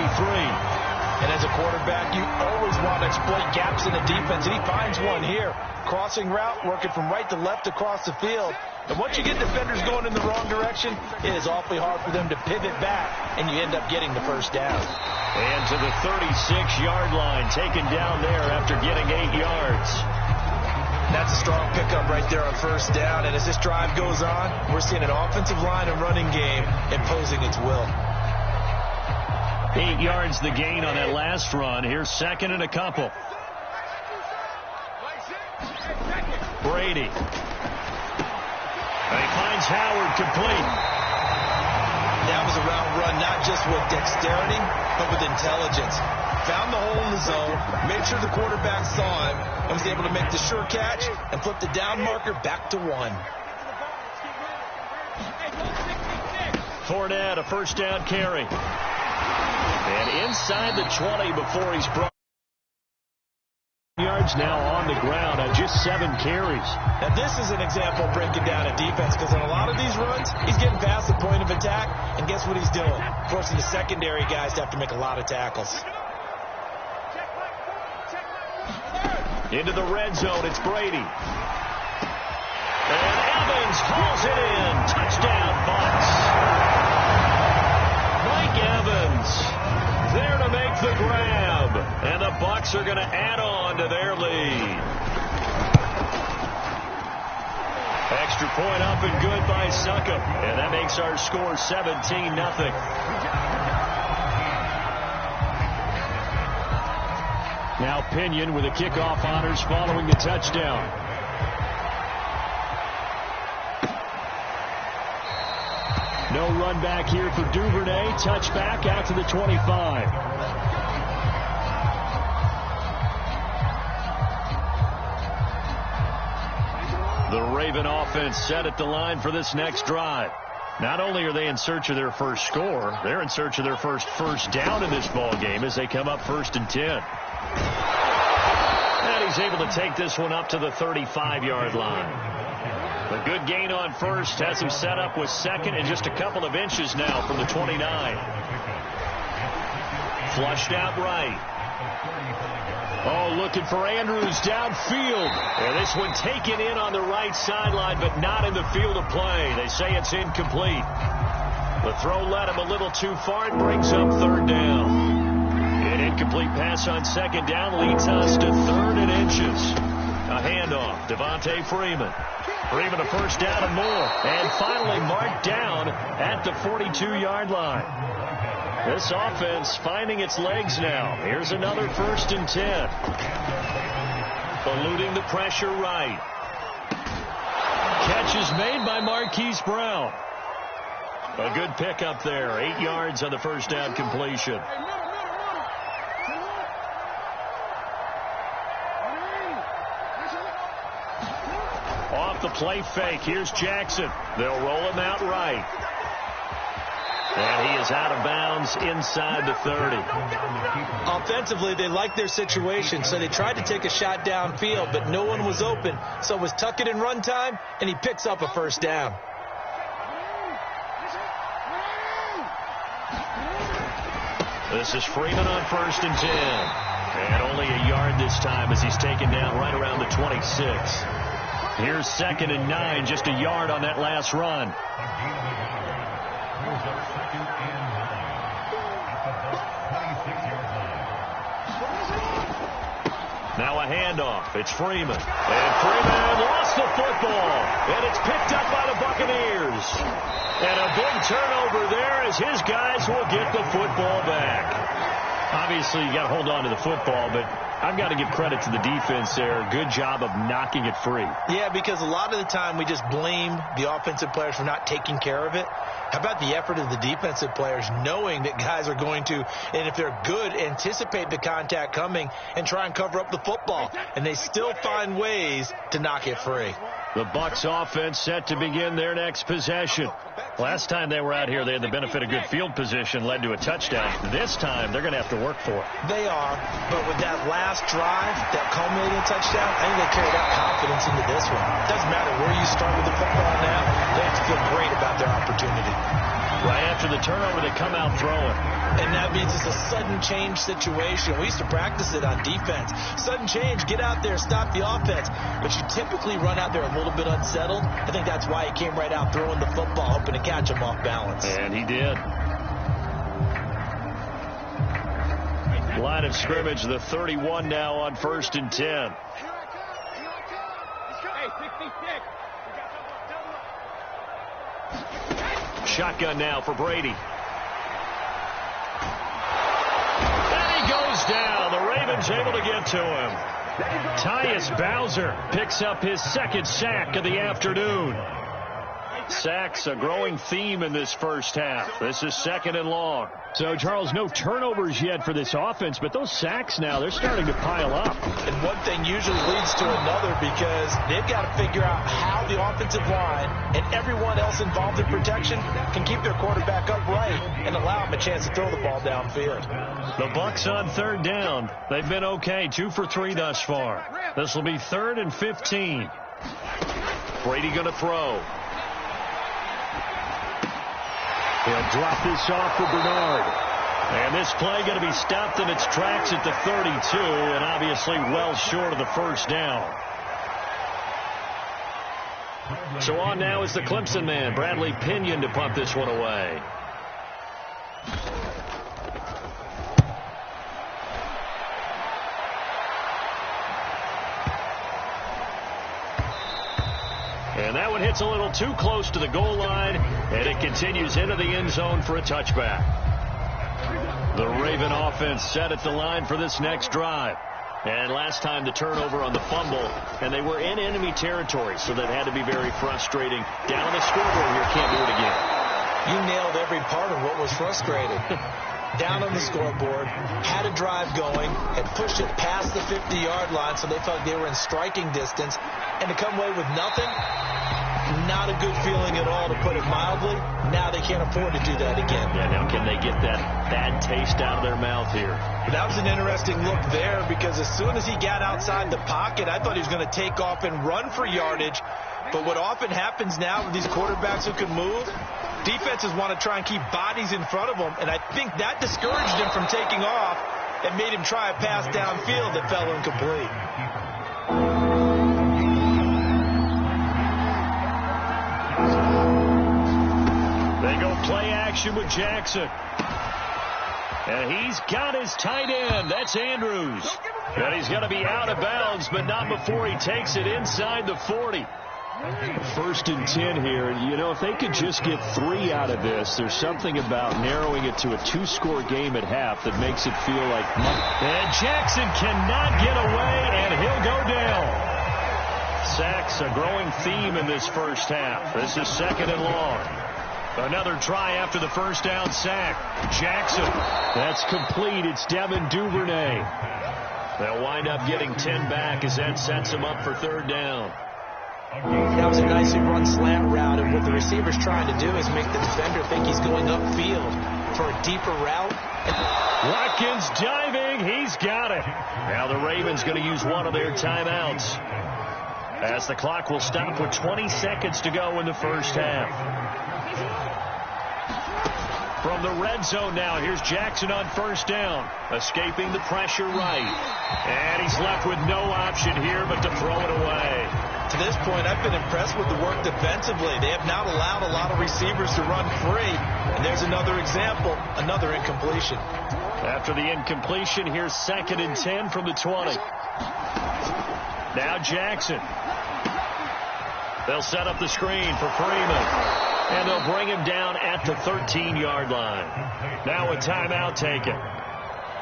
And as a quarterback, you always want to exploit gaps in the defense, and he finds one here. Crossing route, working from right to left across the field. And once you get defenders going in the wrong direction, it is awfully hard for them to pivot back, and you end up getting the first down. And to the 36-yard line, taken down there after getting 8 yards. That's a strong pickup right there on first down, and as this drive goes on, we're seeing an offensive line and running game imposing its will. 8 yards the gain on that last run. Here's 2nd and a couple. Brady. And he finds Howard complete. That was a route run, not just with dexterity, but with intelligence. Found the hole in the zone, made sure the quarterback saw him, and was able to make the sure catch and flip the down marker back to 1. Fournette, a first down carry. And inside the 20 before he's brought. Yards now on the ground on just 7 carries. Now this is an example of breaking down a defense because on a lot of these runs, he's getting past the point of attack, and guess what he's doing? Forcing the secondary guys to have to make a lot of tackles. Into the red zone, it's Brady. And Evans hauls it in. Touchdown, Bucs. Mike Evans there to make the grab. And the Bucs are going to add on to their lead. Extra point up and good by Succop. And that makes our score 17-0. Now Pinion with the kickoff honors following the touchdown. No run back here for Duvernay. Touchback out to the 25. The Raven offense set at the line for this next drive. Not only are they in search of their first score, they're in search of their first down in this ball game as they come up 1st and 10. And he's able to take this one up to the 35-yard line. A good gain on first has him set up with 2nd and just a couple of inches now from the 29. Flushed out right. Oh, looking for Andrews downfield. And this one taken in on the right sideline, but not in the field of play. They say it's incomplete. The throw led him a little too far and brings up third down. An incomplete pass on second down leads us to third and inches. A handoff, Devontae Freeman. Freeman a first down and more. And finally marked down at the 42-yard line. This offense finding its legs now. Here's another 1st and 10. Eluding the pressure right. Catch is made by Marquise Brown. A good pickup there. 8 yards on the first down completion. Off the play fake. Here's Jackson. They'll roll him out right. And he is out of bounds inside the 30. Offensively, they liked their situation, so they tried to take a shot downfield, but no one was open. So it was tuck it in run time, and he picks up a first down. This is Freeman on 1st and 10. And only a yard this time as he's taken down right around the 26. Here's 2nd and 9, just a yard on that last run. Now a handoff. It's Freeman. And Freeman lost the football. And it's picked up by the Buccaneers. And a big turnover there as his guys will get the football back. Obviously, you got to hold on to the football, but I've got to give credit to the defense there. Good job of knocking it free. Yeah, because a lot of the time we just blame the offensive players for not taking care of it. How about the effort of the defensive players knowing that guys are going to, and if they're good, anticipate the contact coming and try and cover up the football. And they still find ways to knock it free. The Bucs offense set to begin their next possession. Last time they were out here, they had the benefit of good field position, led to a touchdown. This time, they're going to have to work for it. They are, but with that last drive, that culminating touchdown, I think they carry that confidence into this one. It doesn't matter where you start with the football now, they have to feel great about their opportunity. Right after the turnover, they come out throwing. And that means it's a sudden change situation. We used to practice it on defense. Sudden change, get out there, stop the offense. But you typically run out there a little bit unsettled. I think that's why he came right out throwing the football, hoping to catch him off balance. And he did. Line of scrimmage, the 31 now on 1st and 10. Shotgun now for Brady. And he goes down. The Ravens able to get to him. Tyus Bowser picks up his 2nd sack of the afternoon. Sacks a growing theme in this first half. This is 2nd and long. So, Charles, no turnovers yet for this offense, but those sacks now, they're starting to pile up. And one thing usually leads to another because they've got to figure out how the offensive line and everyone else involved in protection can keep their quarterback upright and allow him a chance to throw the ball downfield. The Bucs on 3rd down. They've been okay, 2 for 3 thus far. This will be 3rd and 15. Brady going to throw. He'll drop this off for Bernard. And this play going to be stopped in its tracks at the 32, and obviously well short of the first down. So on now is the Clemson man, Bradley Pinion, to punt this one away. And that one hits a little too close to the goal line, and it continues into the end zone for a touchback. The Raven offense set at the line for this next drive. And last time the turnover on the fumble, and they were in enemy territory, so that had to be very frustrating. Down on the scoreboard here, can't do it again. You nailed every part of what was frustrating. Down on the scoreboard, had a drive going, had pushed it past the 50-yard line, so they felt they were in striking distance, and to come away with nothing, not a good feeling at all, to put it mildly. Now they can't afford to do that again. Yeah, now can they get that bad taste out of their mouth here? That was an interesting look there, because as soon as he got outside the pocket, I thought he was going to take off and run for yardage. But what often happens now with these quarterbacks who can move, defenses want to try and keep bodies in front of them, and I think that discouraged him from taking off. and made him try a pass downfield that fell incomplete. They go play action with Jackson. And he's got his tight end. That's Andrews. And he's going to be out of bounds, but not before he takes it inside the 40. 1st and 10 here. You know, if they could just get 3 out of this, there's something about narrowing it to a 2-score game at half that makes it feel like money. And Jackson cannot get away, and he'll go down. Sacks a growing theme in this first half. This is 2nd and long. Another try after the first down sack. Jackson. That's complete. It's Devin Duvernay. They'll wind up getting 10 back as that sets them up for 3rd down. That was a nicely run slant route, and what the receiver's trying to do is make the defender think he's going upfield for a deeper route. Watkins diving. He's got it. Now the Ravens going to use one of their timeouts, as the clock will stop with 20 seconds to go in the first half. From the red zone now, here's Jackson on 1st down, escaping the pressure right. And he's left with no option here but to throw it away. To this point, I've been impressed with the work defensively. They have not allowed a lot of receivers to run free. And there's another example, another incompletion. After the incompletion, here's 2nd and 10 from the 20. Now Jackson. They'll set up the screen for Freeman. And they'll bring him down at the 13-yard line. Now a timeout taken.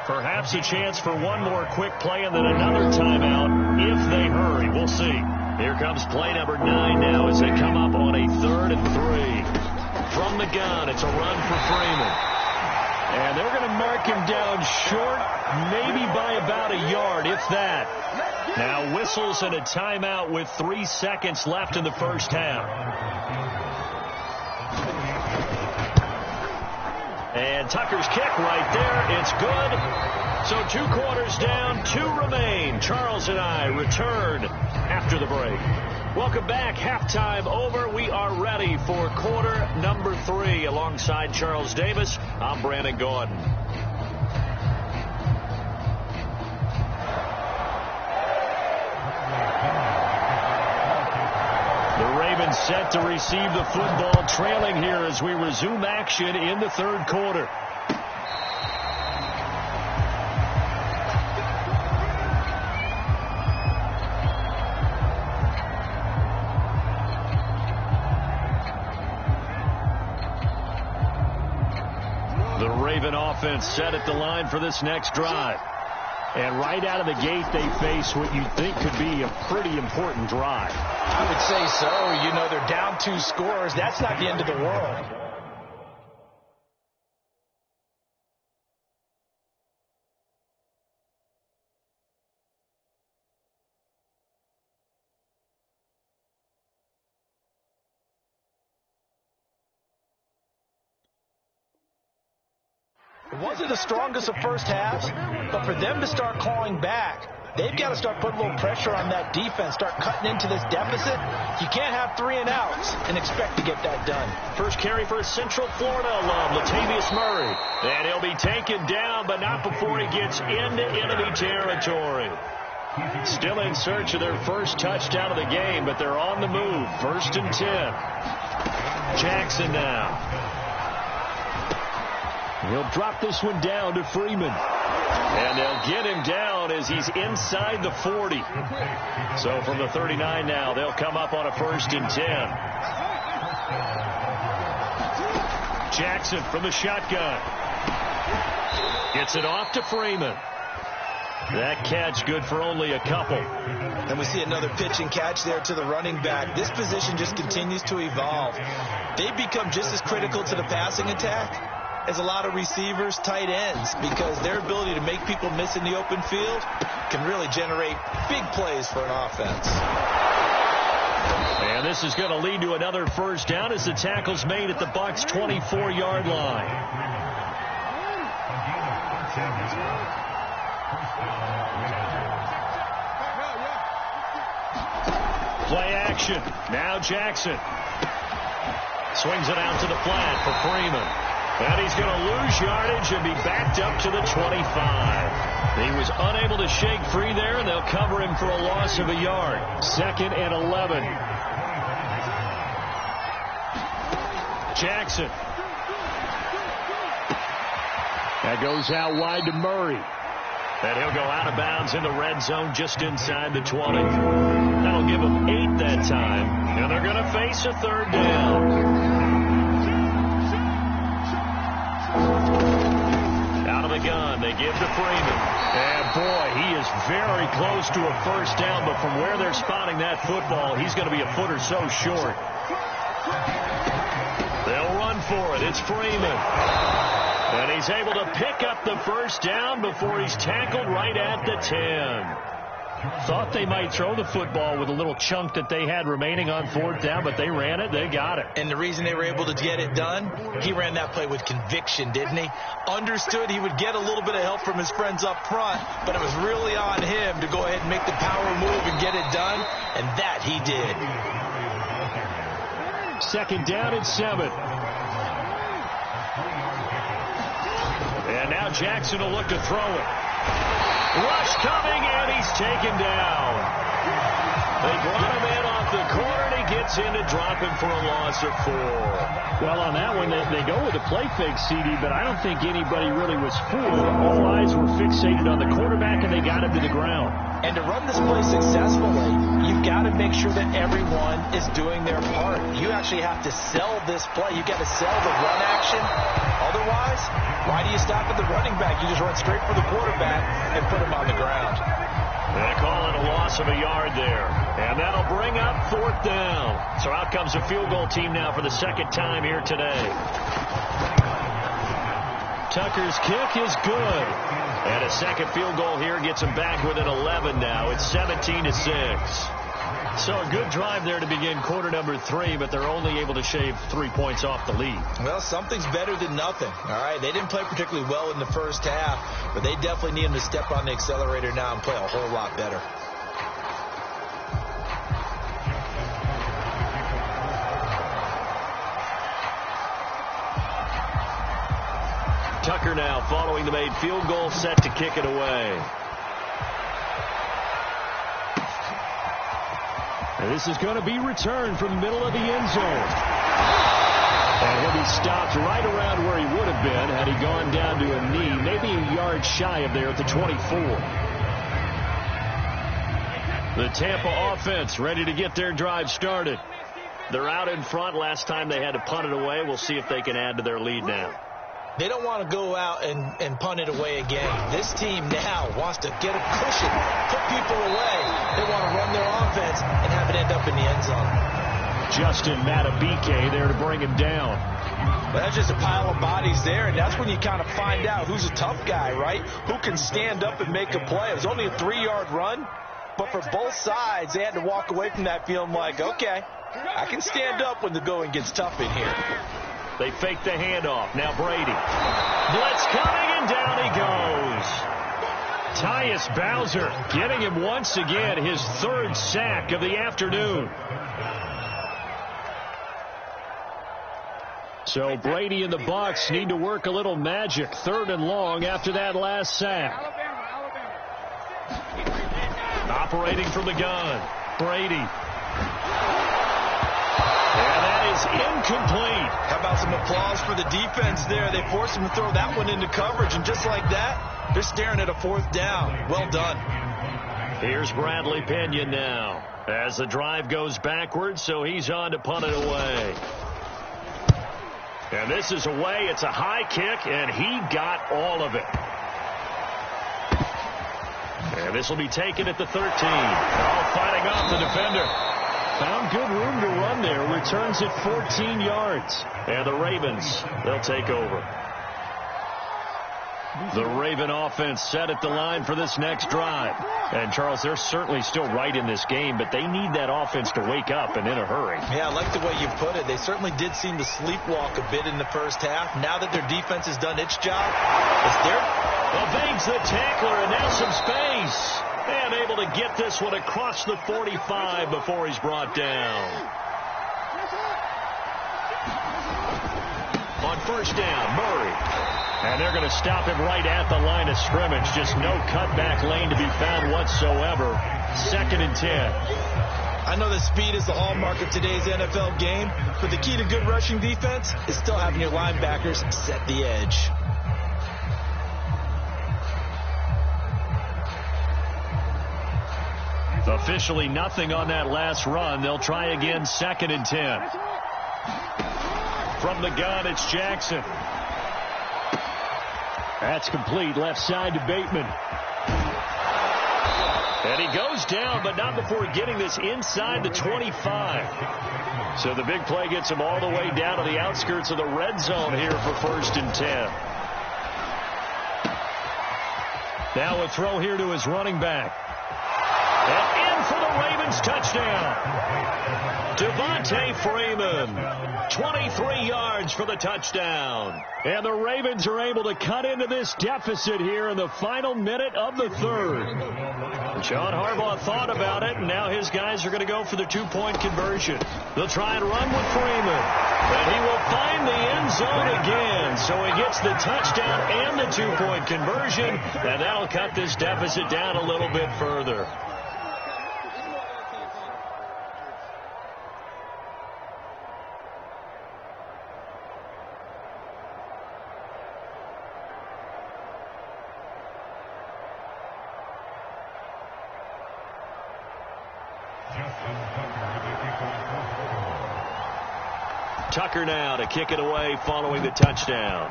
Perhaps a chance for one more quick play and then another timeout if they hurry. We'll see. Here comes play number 9 now as they come up on a 3rd and 3. From the gun, it's a run for Freeman. And they're going to mark him down short, maybe by about a yard, if that. Now whistles and a timeout with 3 seconds left in the first half. And Tucker's kick right there. It's good. So 2 quarters down, 2 remain. Charles and I return after the break. Welcome back. Halftime over. We are ready for quarter number 3. Alongside Charles Davis, I'm Brandon Gordon. The Ravens set to receive the football, trailing here as we resume action in the 3rd quarter. The Raven offense set at the line for this next drive. And right out of the gate, they face what you'd think could be a pretty important drive. I would say so. You know, they're down 2 scores. That's not the end of the world. It wasn't the strongest of first halves, but for them to start clawing back, they've got to start putting a little pressure on that defense, start cutting into this deficit. You can't have 3 and outs and expect to get that done. First carry for Central Florida alum, Latavius Murray. And he'll be taken down, but not before he gets into enemy territory. Still in search of their first touchdown of the game, but they're on the move. 1st and 10. Jackson now. He'll drop this one down to Freeman. And they'll get him down as he's inside the 40. So from the 39 now, they'll come up on a 1st and 10. Jackson from the shotgun. Gets it off to Freeman. That catch good for only a couple. And we see another pitch and catch there to the running back. This position just continues to evolve. They've become just as critical to the passing attack as a lot of receivers, tight ends, because their ability to make people miss in the open field can really generate big plays for an offense. And this is going to lead to another first down as the tackle's made at the Bucs' 24-yard line. Play action. Now Jackson swings it out to the flat for Freeman. And he's going to lose yardage and be backed up to the 25. He was unable to shake free there, and they'll cover him for a loss of a yard. 2nd and 11. Jackson. That goes out wide to Murray. And he'll go out of bounds in the red zone just inside the 20. That'll give them 8 that time. And they're going to face a 3rd down. Out of the gun, they give to Freeman. And boy, he is very close to a 1st down, but from where they're spotting that football, he's going to be a foot or so short. They'll run for it. It's Freeman. And he's able to pick up the 1st down before he's tackled right at the 10. Thought they might throw the football with a little chunk that they had remaining on 4th down, but they ran it. They got it. And the reason they were able to get it done, he ran that play with conviction, didn't he? Understood he would get a little bit of help from his friends up front, but it was really on him to go ahead and make the power move and get it done, and that he did. 2nd down and 7. And now Jackson will look to throw it. Rush coming, and he's taken down. They brought him in off the corner, and he gets in to drop him for a loss of 4. Well, on that one, they go with a play fake, CD, but I don't think anybody really was fooled. All eyes were fixated on the quarterback, and they got him to the ground. And to run this play successfully, you've got to make sure that everyone is doing their part. You actually have to sell this play. You've got to sell the run action. Otherwise, why do you stop at the running back? You just run straight for the quarterback and put him on the ground. They call it a loss of a yard there. And that'll bring up 4th down. So out comes the field goal team now for the 2nd time here today. Tucker's kick is good. And a 2nd field goal here gets him back within 11 now. It's 17-6. So a good drive there to begin quarter number 3, but they're only able to shave 3 points off the lead. Well, something's better than nothing. All right, they didn't play particularly well in the 1st half, but they definitely need him to step on the accelerator now and play a whole lot better. Tucker now following the made field goal, set to kick it away. And this is going to be returned from the middle of the end zone. And he'll be stopped right around where he would have been had he gone down to a knee, maybe a yard shy of there at the 24. The Tampa offense ready to get their drive started. They're out in front. Last time they had to punt it away. We'll see if they can add to their lead now. They don't want to go out and punt it away again. This team now wants to get a cushion, put people away. They want to run their offense and have it end up in the end zone. Justin Matabike there to bring him down. Well, that's just a pile of bodies there, and that's when you kind of find out who's a tough guy, right? Who can stand up and make a play. It was only a 3-yard run, but for both sides, they had to walk away from that feeling like, okay, I can stand up when the going gets tough in here. They fake the handoff. Now Brady. Blitz coming, and down he goes. Tyus Bowser getting him once again his 3rd sack of the afternoon. So Brady and the Bucs need to work a little magic. 3rd and long after that last sack. Operating from the gun. Brady. And that is incomplete. How about some applause for the defense there? They forced him to throw that one into coverage, and just like that, they're staring at a 4th down. Well done. Here's Bradley Pinion now as the drive goes backwards, so he's on to punt it away. And this is away. It's a high kick, and he got all of it. And this will be taken at the 13. Oh, fighting off the defender. Found good room to run there. Returns it 14 yards. And the Ravens, they'll take over. The Raven offense set at the line for this next drive. And, Charles, they're certainly still right in this game, but they need that offense to wake up and in a hurry. Yeah, I like the way you put it. They certainly did seem to sleepwalk a bit in the 1st half. Now that their defense has done its job, it's their... Evades the tackler, and now some space. And able to get this one across the 45 before he's brought down. On first down. Murray. And they're going to stop him right at the line of scrimmage. Just no cutback lane to be found whatsoever. 2nd and 10. I know that speed is the hallmark of today's NFL game, but the key to good rushing defense is still having your linebackers set the edge. Officially nothing on that last run. They'll try again, 2nd and 10. From the gun, it's Jackson. That's complete, left side to Bateman. And he goes down, but not before getting this inside the 25. So the big play gets him all the way down to the outskirts of the red zone here for 1st and 10. Now a throw here to his running back. And in for the Ravens touchdown. Devontae Freeman, 23 yards for the touchdown. And the Ravens are able to cut into this deficit here in the final minute of the 3rd. John Harbaugh thought about it, and now his guys are going to go for the 2-point conversion. They'll try and run with Freeman. And he will find the end zone again. So he gets the touchdown and the 2-point conversion, and that'll cut this deficit down a little bit further. Tucker now to kick it away following the touchdown.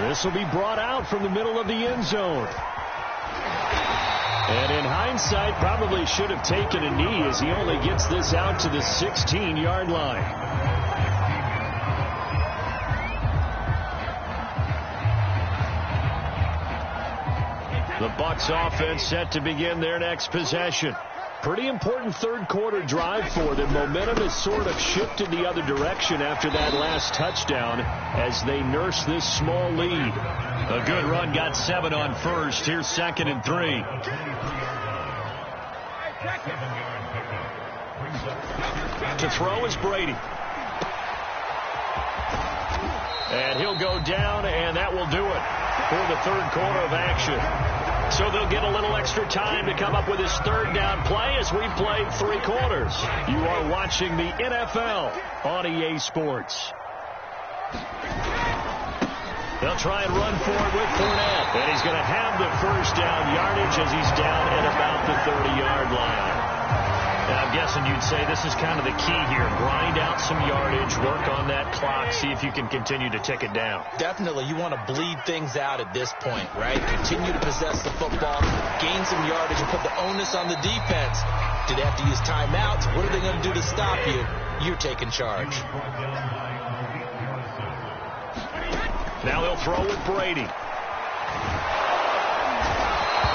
This will be brought out from the middle of the end zone. And in hindsight, probably should have taken a knee as he only gets this out to the 16-yard line. The Bucs offense set to begin their next possession. Pretty important 3rd quarter drive for them. Momentum has sort of shifted the other direction after that last touchdown as they nurse this small lead. A good run, got 7 on 1st. Here's 2nd and 3. To throw is Brady. And he'll go down, and that will do it for the 3rd quarter of action. So they'll get a little extra time to come up with his 3rd down play as we played 3 quarters. You are watching the NFL on EA Sports. They'll try and run for it with Fournette. And he's going to have the 1st down yardage as he's down at about the 30-yard line. And I'm guessing you'd say this is kind of the key here. Grind out some yardage, work on that clock, see if you can continue to tick it down. Definitely. You want to bleed things out at this point, right? Continue to possess the football, gain some yardage, and put the onus on the defense. Do they have to use timeouts? What are they going to do to stop you? You're taking charge. Now they'll throw with Brady.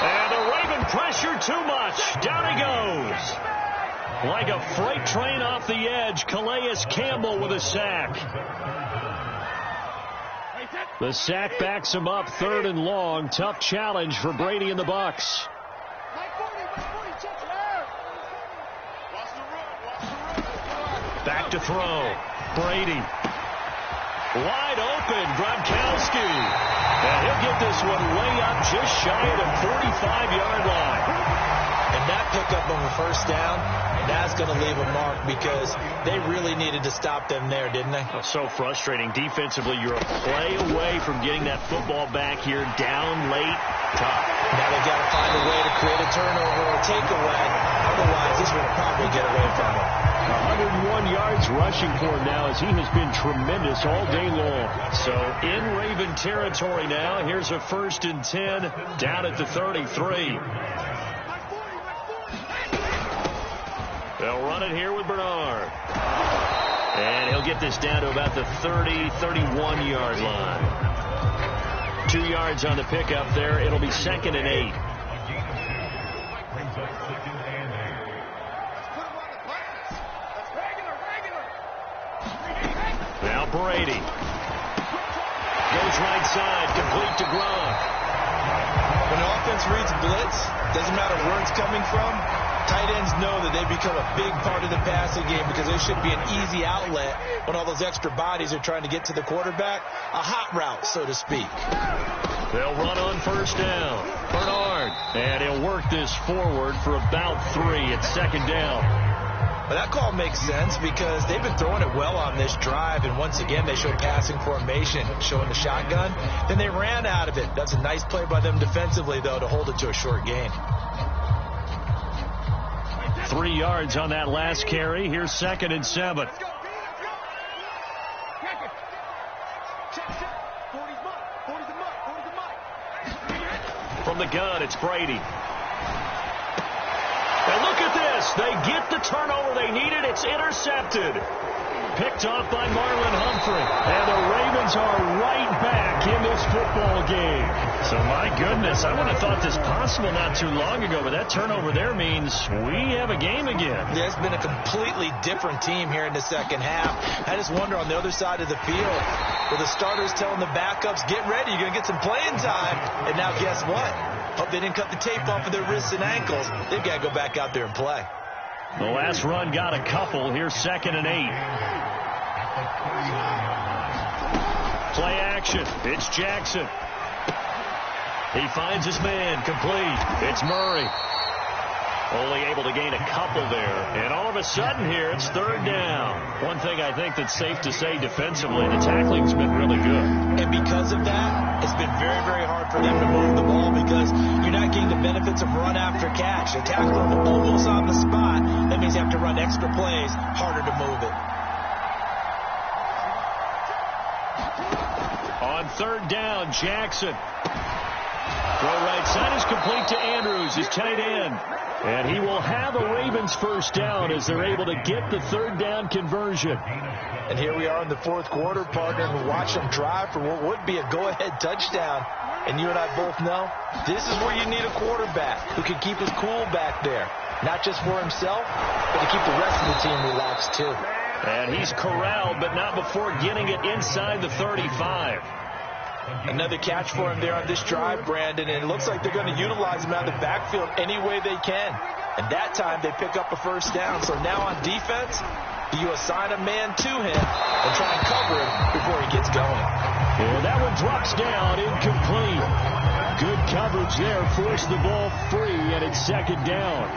And the Raven pressure too much. Down he goes. Like a freight train off the edge, Calais Campbell with a sack. The sack backs him up, 3rd and long. Tough challenge for Brady and the Bucs. Back to throw. Brady. Wide open, Gronkowski. And he'll get this one way up just shy of the 45-yard line. And that pickup of a 1st down, that's going to leave a mark because they really needed to stop them there, didn't they? Oh, so frustrating. Defensively, you're a play away from getting that football back here, down late, tough. Now they've got to find a way to create a turnover or takeaway. Otherwise, this will probably get away from them. 101 yards rushing for him now as he has been tremendous all day long. So in Raven territory now. Here's a 1st and 10 down at the 33. They'll run it here with Bernard. And he'll get this down to about the 30, 31-yard line. 2 yards on the pickup there. It'll be 2nd and 8. Now Brady. Goes right side, complete to Gronk. When an offense reads blitz, doesn't matter where it's coming from, Tight ends know that they become a big part of the passing game because they should be an easy outlet when all those extra bodies are trying to get to the quarterback. A hot route, so to speak. They'll run on first down. Bernard. And he'll work this forward for about 3. It's second down. Well, that call makes sense because they've been throwing it well on this drive, and once again they show passing formation, showing the shotgun. Then they ran out of it. That's a nice play by them defensively, though, to hold it to a short gain. 3 yards on that last carry. Here's 2nd and 7. From the gun, it's Brady. And look at this. They get the turnover they needed. It's intercepted. Picked off by Marlon Humphrey. And the Ravens are right back in this football game. So, my goodness, I would have thought this possible not too long ago, but that turnover there means we have a game again. Yeah, it's been a completely different team here in the second half. I just wonder on the other side of the field, with the starters telling the backups, get ready, you're going to get some playing time. And now guess what? Hope they didn't cut the tape off of their wrists and ankles. They've got to go back out there and play. The last run got a couple. Here's 2nd and 8. Play action. It's Jackson. He finds his man. Complete. It's Murray. Only able to gain a couple there. And all of a sudden here, it's 3rd down. One thing I think that's safe to say defensively, the tackling's been really good. And because of that, it's been very, very hard for them to move the ball because you're not getting the benefits of run after catch. They tackle them almost on the spot. That means you have to run extra plays, harder to move it. On 3rd down, Jackson. Throw right side is complete to Andrews, his tight end. And he will have a Ravens first down as they're able to get the 3rd down conversion. And here we are in the 4th quarter, partner, and we watch them drive for what would be a go-ahead touchdown. And you and I both know this is where you need a quarterback who can keep his cool back there. Not just for himself, but to keep the rest of the team relaxed too. And he's corralled, but not before getting it inside the 35. Another catch for him there on this drive, Brandon, and it looks like they're going to utilize him out of the backfield any way they can. And that time they pick up a first down. So now on defense, you assign a man to him and try and cover him before he gets going. And that one drops down, incomplete. Good coverage there, forced the ball free, and it's 2nd down.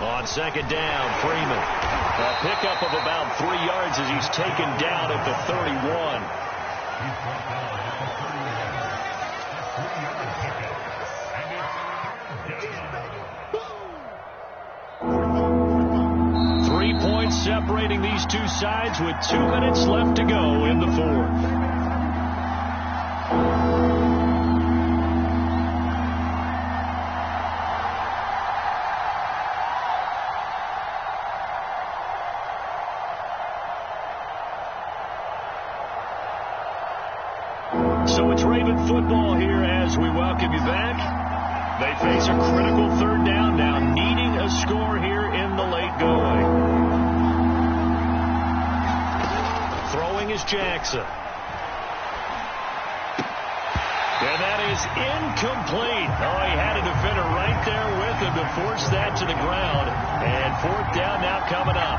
On 2nd down, Freeman. A pickup of about 3 yards as he's taken down at the 31. Points separating these two sides with 2 minutes left to go in the 4th. So it's Raven football here as we welcome you back. They face a critical 3rd down now, needing a score here in the late going. Throwing is Jackson. And that is incomplete. Oh, he had a defender right there with him to force that to the ground. And 4th down now coming up.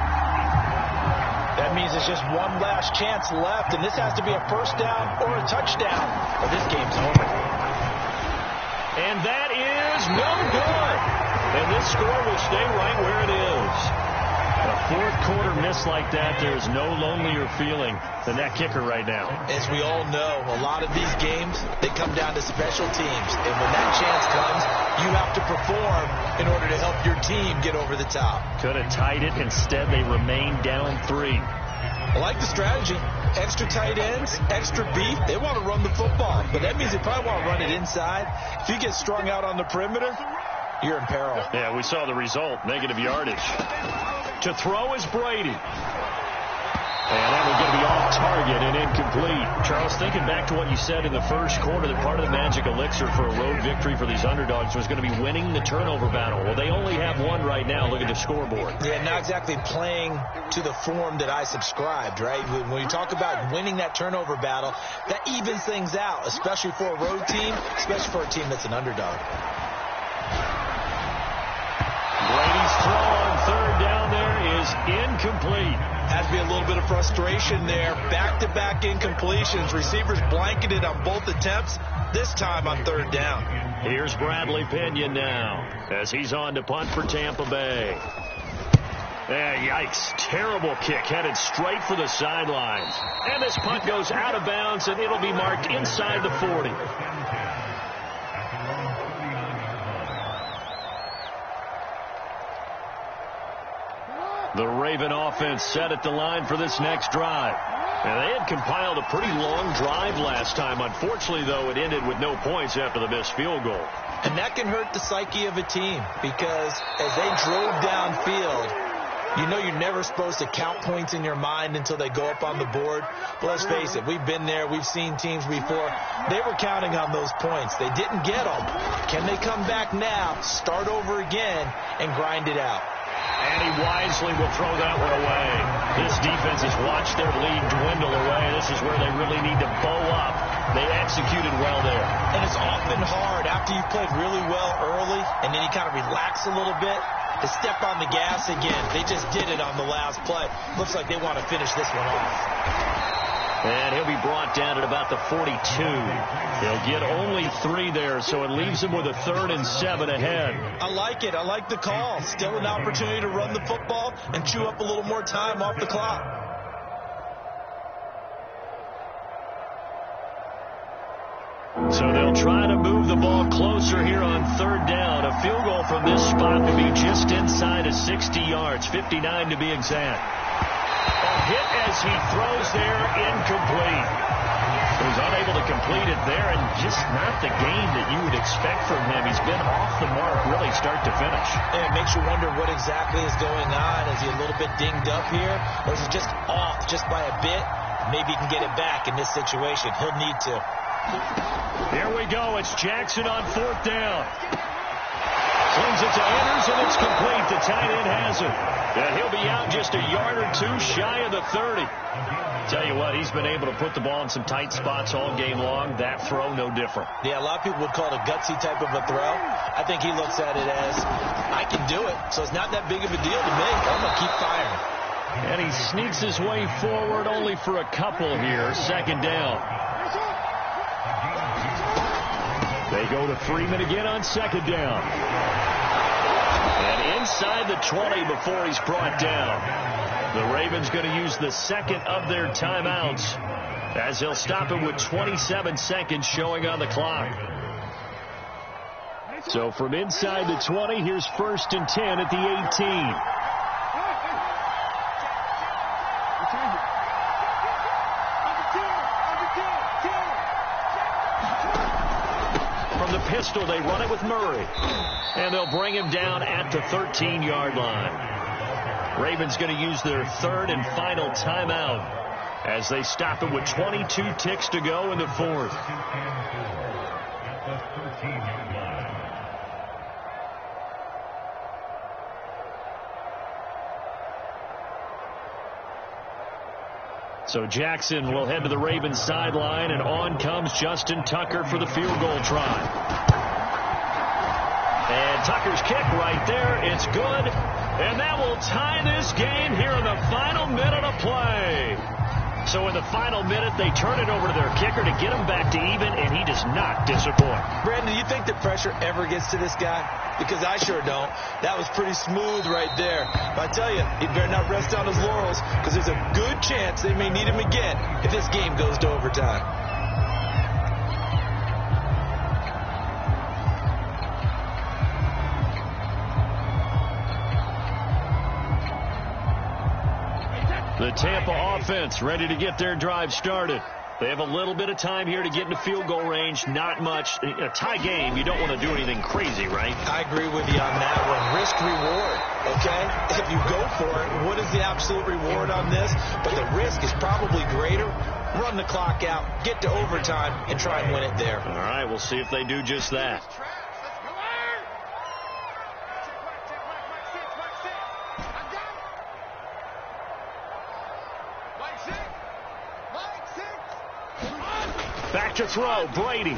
That means there's just one last chance left, and this has to be a first down or a touchdown, or this game's over. And that is no good. And this score will stay right where it is. A 4th quarter miss like that, there's no lonelier feeling than that kicker right now. As we all know, a lot of these games, they come down to special teams. And when that chance comes, you have to perform in order to help your team get over the top. Could have tied it. Instead, they remain down 3. I like the strategy. Extra tight ends, extra beef. They want to run the football. But that means they probably want to run it inside. If you get strung out on the perimeter, you're in peril. Yeah, we saw the result. Negative yardage. To throw is Brady. And that was going to be off target and incomplete. Charles, thinking back to what you said in the first quarter, that part of the magic elixir for a road victory for these underdogs was going to be winning the turnover battle. Well, they only have one right now. Look at the scoreboard. Yeah, not exactly playing to the form that I subscribed, right? When you talk about winning that turnover battle, that evens things out, especially for a road team, especially for a team that's an underdog. Brady's throw on third down there is incomplete. Has to be a little bit of frustration there. Back-to-back incompletions. Receivers blanketed on both attempts, this time on third down. Here's Bradley Pinion now as he's on to punt for Tampa Bay. Yikes. Terrible kick headed straight for the sidelines. And this punt goes out of bounds, and it'll be marked inside the 40. The Raven offense set at the line for this next drive. And they had compiled a pretty long drive last time. Unfortunately, though, it ended with no points after the missed field goal. And that can hurt the psyche of a team, because as they drove downfield, you know you're never supposed to count points in your mind until they go up on the board. But let's face it, we've been there. We've seen teams before. They were counting on those points. They didn't get them. Can they come back now, start over again, and grind it out? And he wisely will throw that one away. This defense has watched their lead dwindle away. This is where they really need to bow up. They executed well there. And it's often hard after you've played really well early and then you kind of relax a little bit to step on the gas again. They just did it on the last play. Looks like they want to finish this one off. And he'll be brought down at about the 42. He'll get only 3 there, so it leaves him with a 3rd and 7 ahead. I like it. I like the call. Still an opportunity to run the football and chew up a little more time off the clock. So they'll try to move the ball closer here on 3rd down. A field goal from this spot would be just inside of 60 yards, 59 to be exact. A hit as he throws there, incomplete. He's unable to complete it there, and just not the game that you would expect from him. He's been off the mark really start to finish. And it makes you wonder what exactly is going on. Is he a little bit dinged up here, or is he just off just by a bit? Maybe he can get it back in this situation. He'll need to. Here we go. It's Jackson on 4th down. Slings it to Anders, and it's complete. The tight end has it. And he'll be out just a yard or 2 shy of the 30. Tell you what, he's been able to put the ball in some tight spots all game long. That throw, no different. Yeah, a lot of people would call it a gutsy type of a throw. I think he looks at it as, I can do it, so it's not that big of a deal to me. I'm going to keep firing. And he sneaks his way forward only for a couple here. 2nd down. They go to Freeman again on 2nd down. And inside the 20 before he's brought down. The Ravens going to use the 2nd of their timeouts as they'll stop it with 27 seconds showing on the clock. So from inside the 20, here's 1st and 10 at the 18. From the pistol, they run it with Murray. And they'll bring him down at the 13-yard line. Ravens going to use their 3rd and final timeout as they stop it with 22 ticks to go in the 4th. So Jackson will head to the Ravens sideline, and on comes Justin Tucker for the field goal try. And Tucker's kick right there. It's good. And that will tie this game here in the final minute of play. So in the final minute, they turn it over to their kicker to get him back to even, and he does not disappoint. Brandon, do you think the pressure ever gets to this guy? Because I sure don't. That was pretty smooth right there. But I tell you, he better not rest on his laurels, because there's a good chance they may need him again if this game goes to overtime. The Tampa offense ready to get their drive started. They have a little bit of time here to get into field goal range. Not much. In a tie game, you don't want to do anything crazy, right? I agree with you on that one. Risk reward, okay? If you go for it. What is the absolute reward on this? But the risk is probably greater. Run the clock out, get to overtime, and try and win it there. All right, we'll see if they do just that. Back to throw, Brady.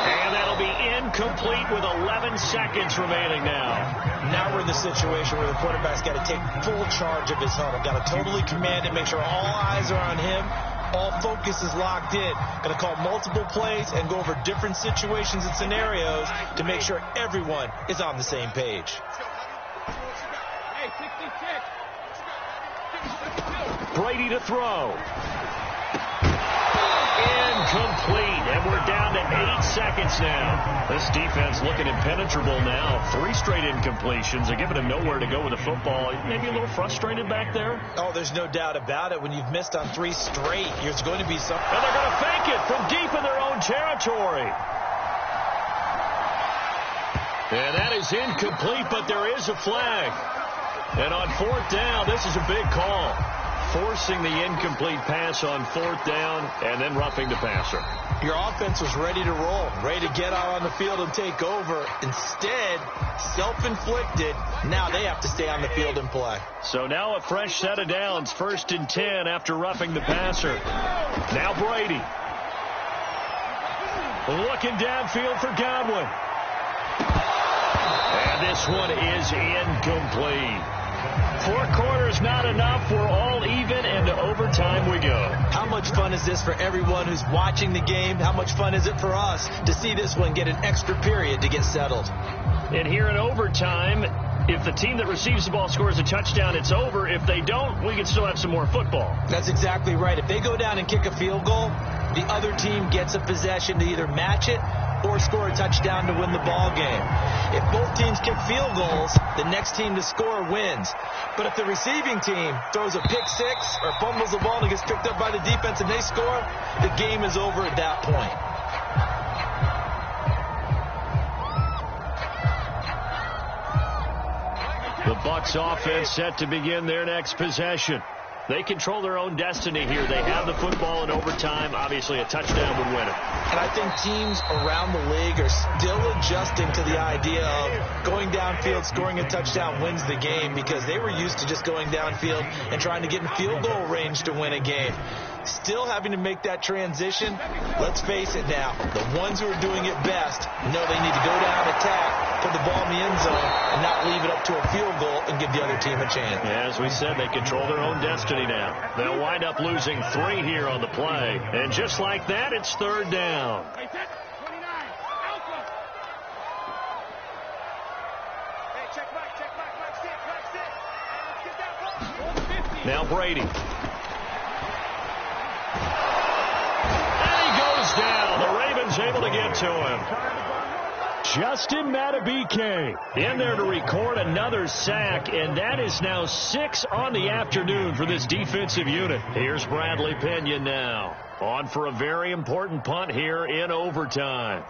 And that'll be incomplete with 11 seconds remaining now. Now we're in the situation where the quarterback's got to take full charge of his huddle. Got to totally command it, make sure all eyes are on him. All focus is locked in. Got to call multiple plays and go over different situations and scenarios to make sure everyone is on the same page. Brady to throw. Incomplete, and we're down to 8 seconds now. This defense looking impenetrable now. 3 straight incompletions. They're giving him nowhere to go with the football. Maybe a little frustrated back there? Oh, there's no doubt about it. When you've missed on 3 straight, there's going to be something. And they're going to fake it from deep in their own territory. And that is incomplete, but there is a flag. And on 4th down, this is a big call. Forcing the incomplete pass on 4th down and then roughing the passer. Your offense was ready to roll, ready to get out on the field and take over. Instead, self-inflicted. Now they have to stay on the field and play. So now a fresh set of downs. 1st and 10 after roughing the passer. Now Brady. Looking downfield for Godwin. And this one is incomplete. 4 quarters not enough. We're all even, and to overtime we go. How much fun is this for everyone who's watching the game? How much fun is it for us to see this one get an extra period to get settled? And here in overtime, if the team that receives the ball scores a touchdown, it's over. If they don't, we can still have some more football. That's exactly right. If they go down and kick a field goal, the other team gets a possession to either match it or score a touchdown to win the ball game. If both teams kick field goals, the next team to score wins. But if the receiving team throws a pick 6 or fumbles the ball and it gets picked up by the defense and they score, the game is over at that point. The Bucs offense set to begin their next possession. They control their own destiny here. They have the football in overtime. Obviously, a touchdown would win it. And I think teams around the league are still adjusting to the idea of going downfield, scoring a touchdown wins the game, because they were used to just going downfield and trying to get in field goal range to win a game. Still having to make that transition. Let's face it now, the ones who are doing it best know they need to go down, attack, put the ball in the end zone, and not leave it up to a field goal and give the other team a chance. Yeah, as we said, they control their own destiny now. They'll wind up losing 3 here on the play. And just like that, it's 3rd down. Now Brady. Down. The Ravens able to get to him. Justin Madubuike in there to record another sack, and that is now 6 on the afternoon for this defensive unit. Here's Bradley Pinion now, on for a very important punt here in overtime.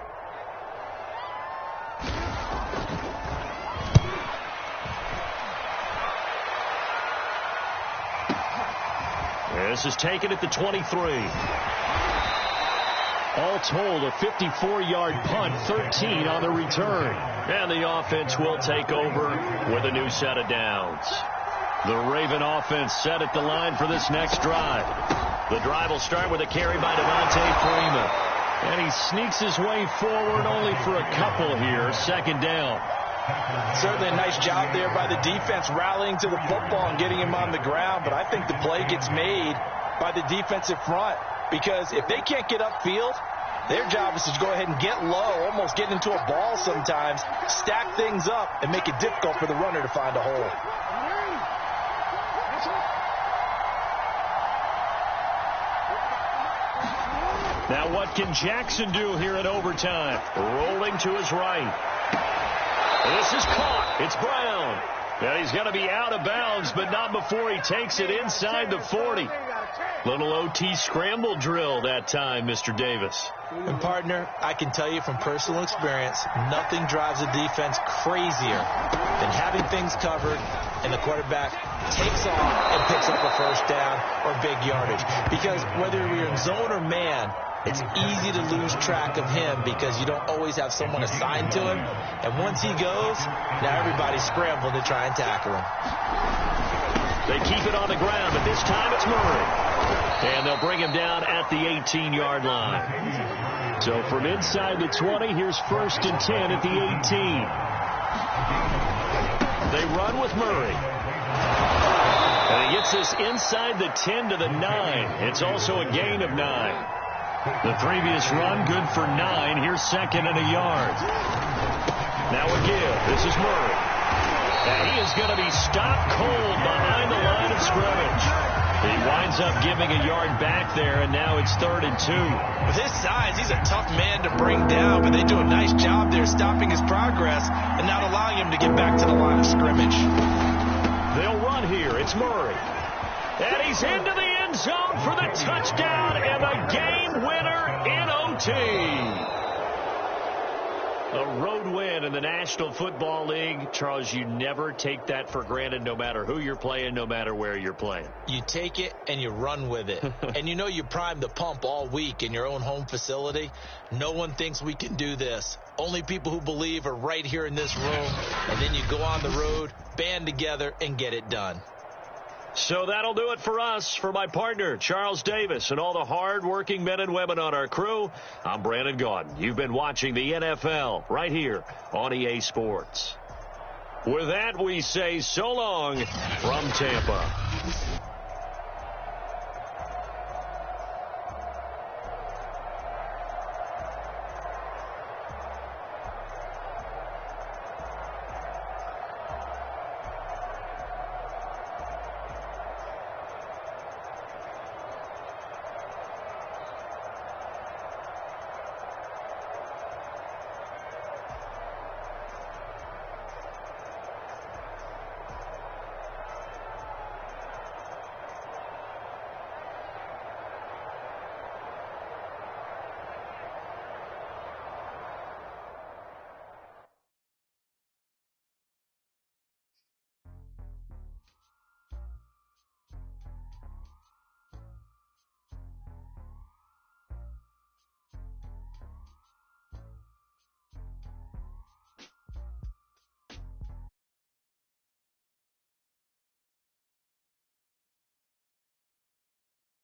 This is taken at the 23. All told, a 54-yard punt, 13 on the return. And the offense will take over with a new set of downs. The Raven offense set at the line for this next drive. The drive will start with a carry by Devontae Freeman. And he sneaks his way forward only for a couple here. 2nd down. Certainly a nice job there by the defense rallying to the football and getting him on the ground. But I think the play gets made by the defensive front. Because if they can't get upfield, their job is to go ahead and get low, almost get into a ball sometimes, stack things up, and make it difficult for the runner to find a hole. Now what can Jackson do here in overtime? Rolling to his right. This is caught. It's Brown. And he's going to be out of bounds, but not before he takes it inside the 40. Little OT scramble drill that time, Mr. Davis. And, partner, I can tell you from personal experience, nothing drives a defense crazier than having things covered and the quarterback takes off and picks up a first down or big yardage. Because whether you're in zone or man, it's easy to lose track of him because you don't always have someone assigned to him. And once he goes, now everybody's scrambling to try and tackle him. They keep it on the ground, but this time it's Murray. And they'll bring him down at the 18-yard line. So from inside the 20, here's 1st and 10 at the 18. They run with Murray. And he gets this inside the 10 to the 9. It's also a gain of 9. The previous run, good for 9. Here's 2nd and a yard. Now a give. This is Murray. And he is going to be stopped cold behind the line of scrimmage. He winds up giving a yard back there, and now it's 3rd and 2. With his size, he's a tough man to bring down, but they do a nice job there stopping his progress and not allowing him to get back to the line of scrimmage. They'll run here. It's Murray. And he's into the end zone for the touchdown and the game winner in OT. A road win in the National Football League. Charles, you never take that for granted no matter who you're playing, no matter where you're playing. You take it and you run with it. And you know you primed the pump all week in your own home facility. No one thinks we can do this. Only people who believe are right here in this room. And then you go on the road, band together, and get it done. So that'll do it for us. For my partner, Charles Davis, and all the hard-working men and women on our crew, I'm Brandon Gaudin. You've been watching the NFL right here on EA Sports. With that, we say so long from Tampa.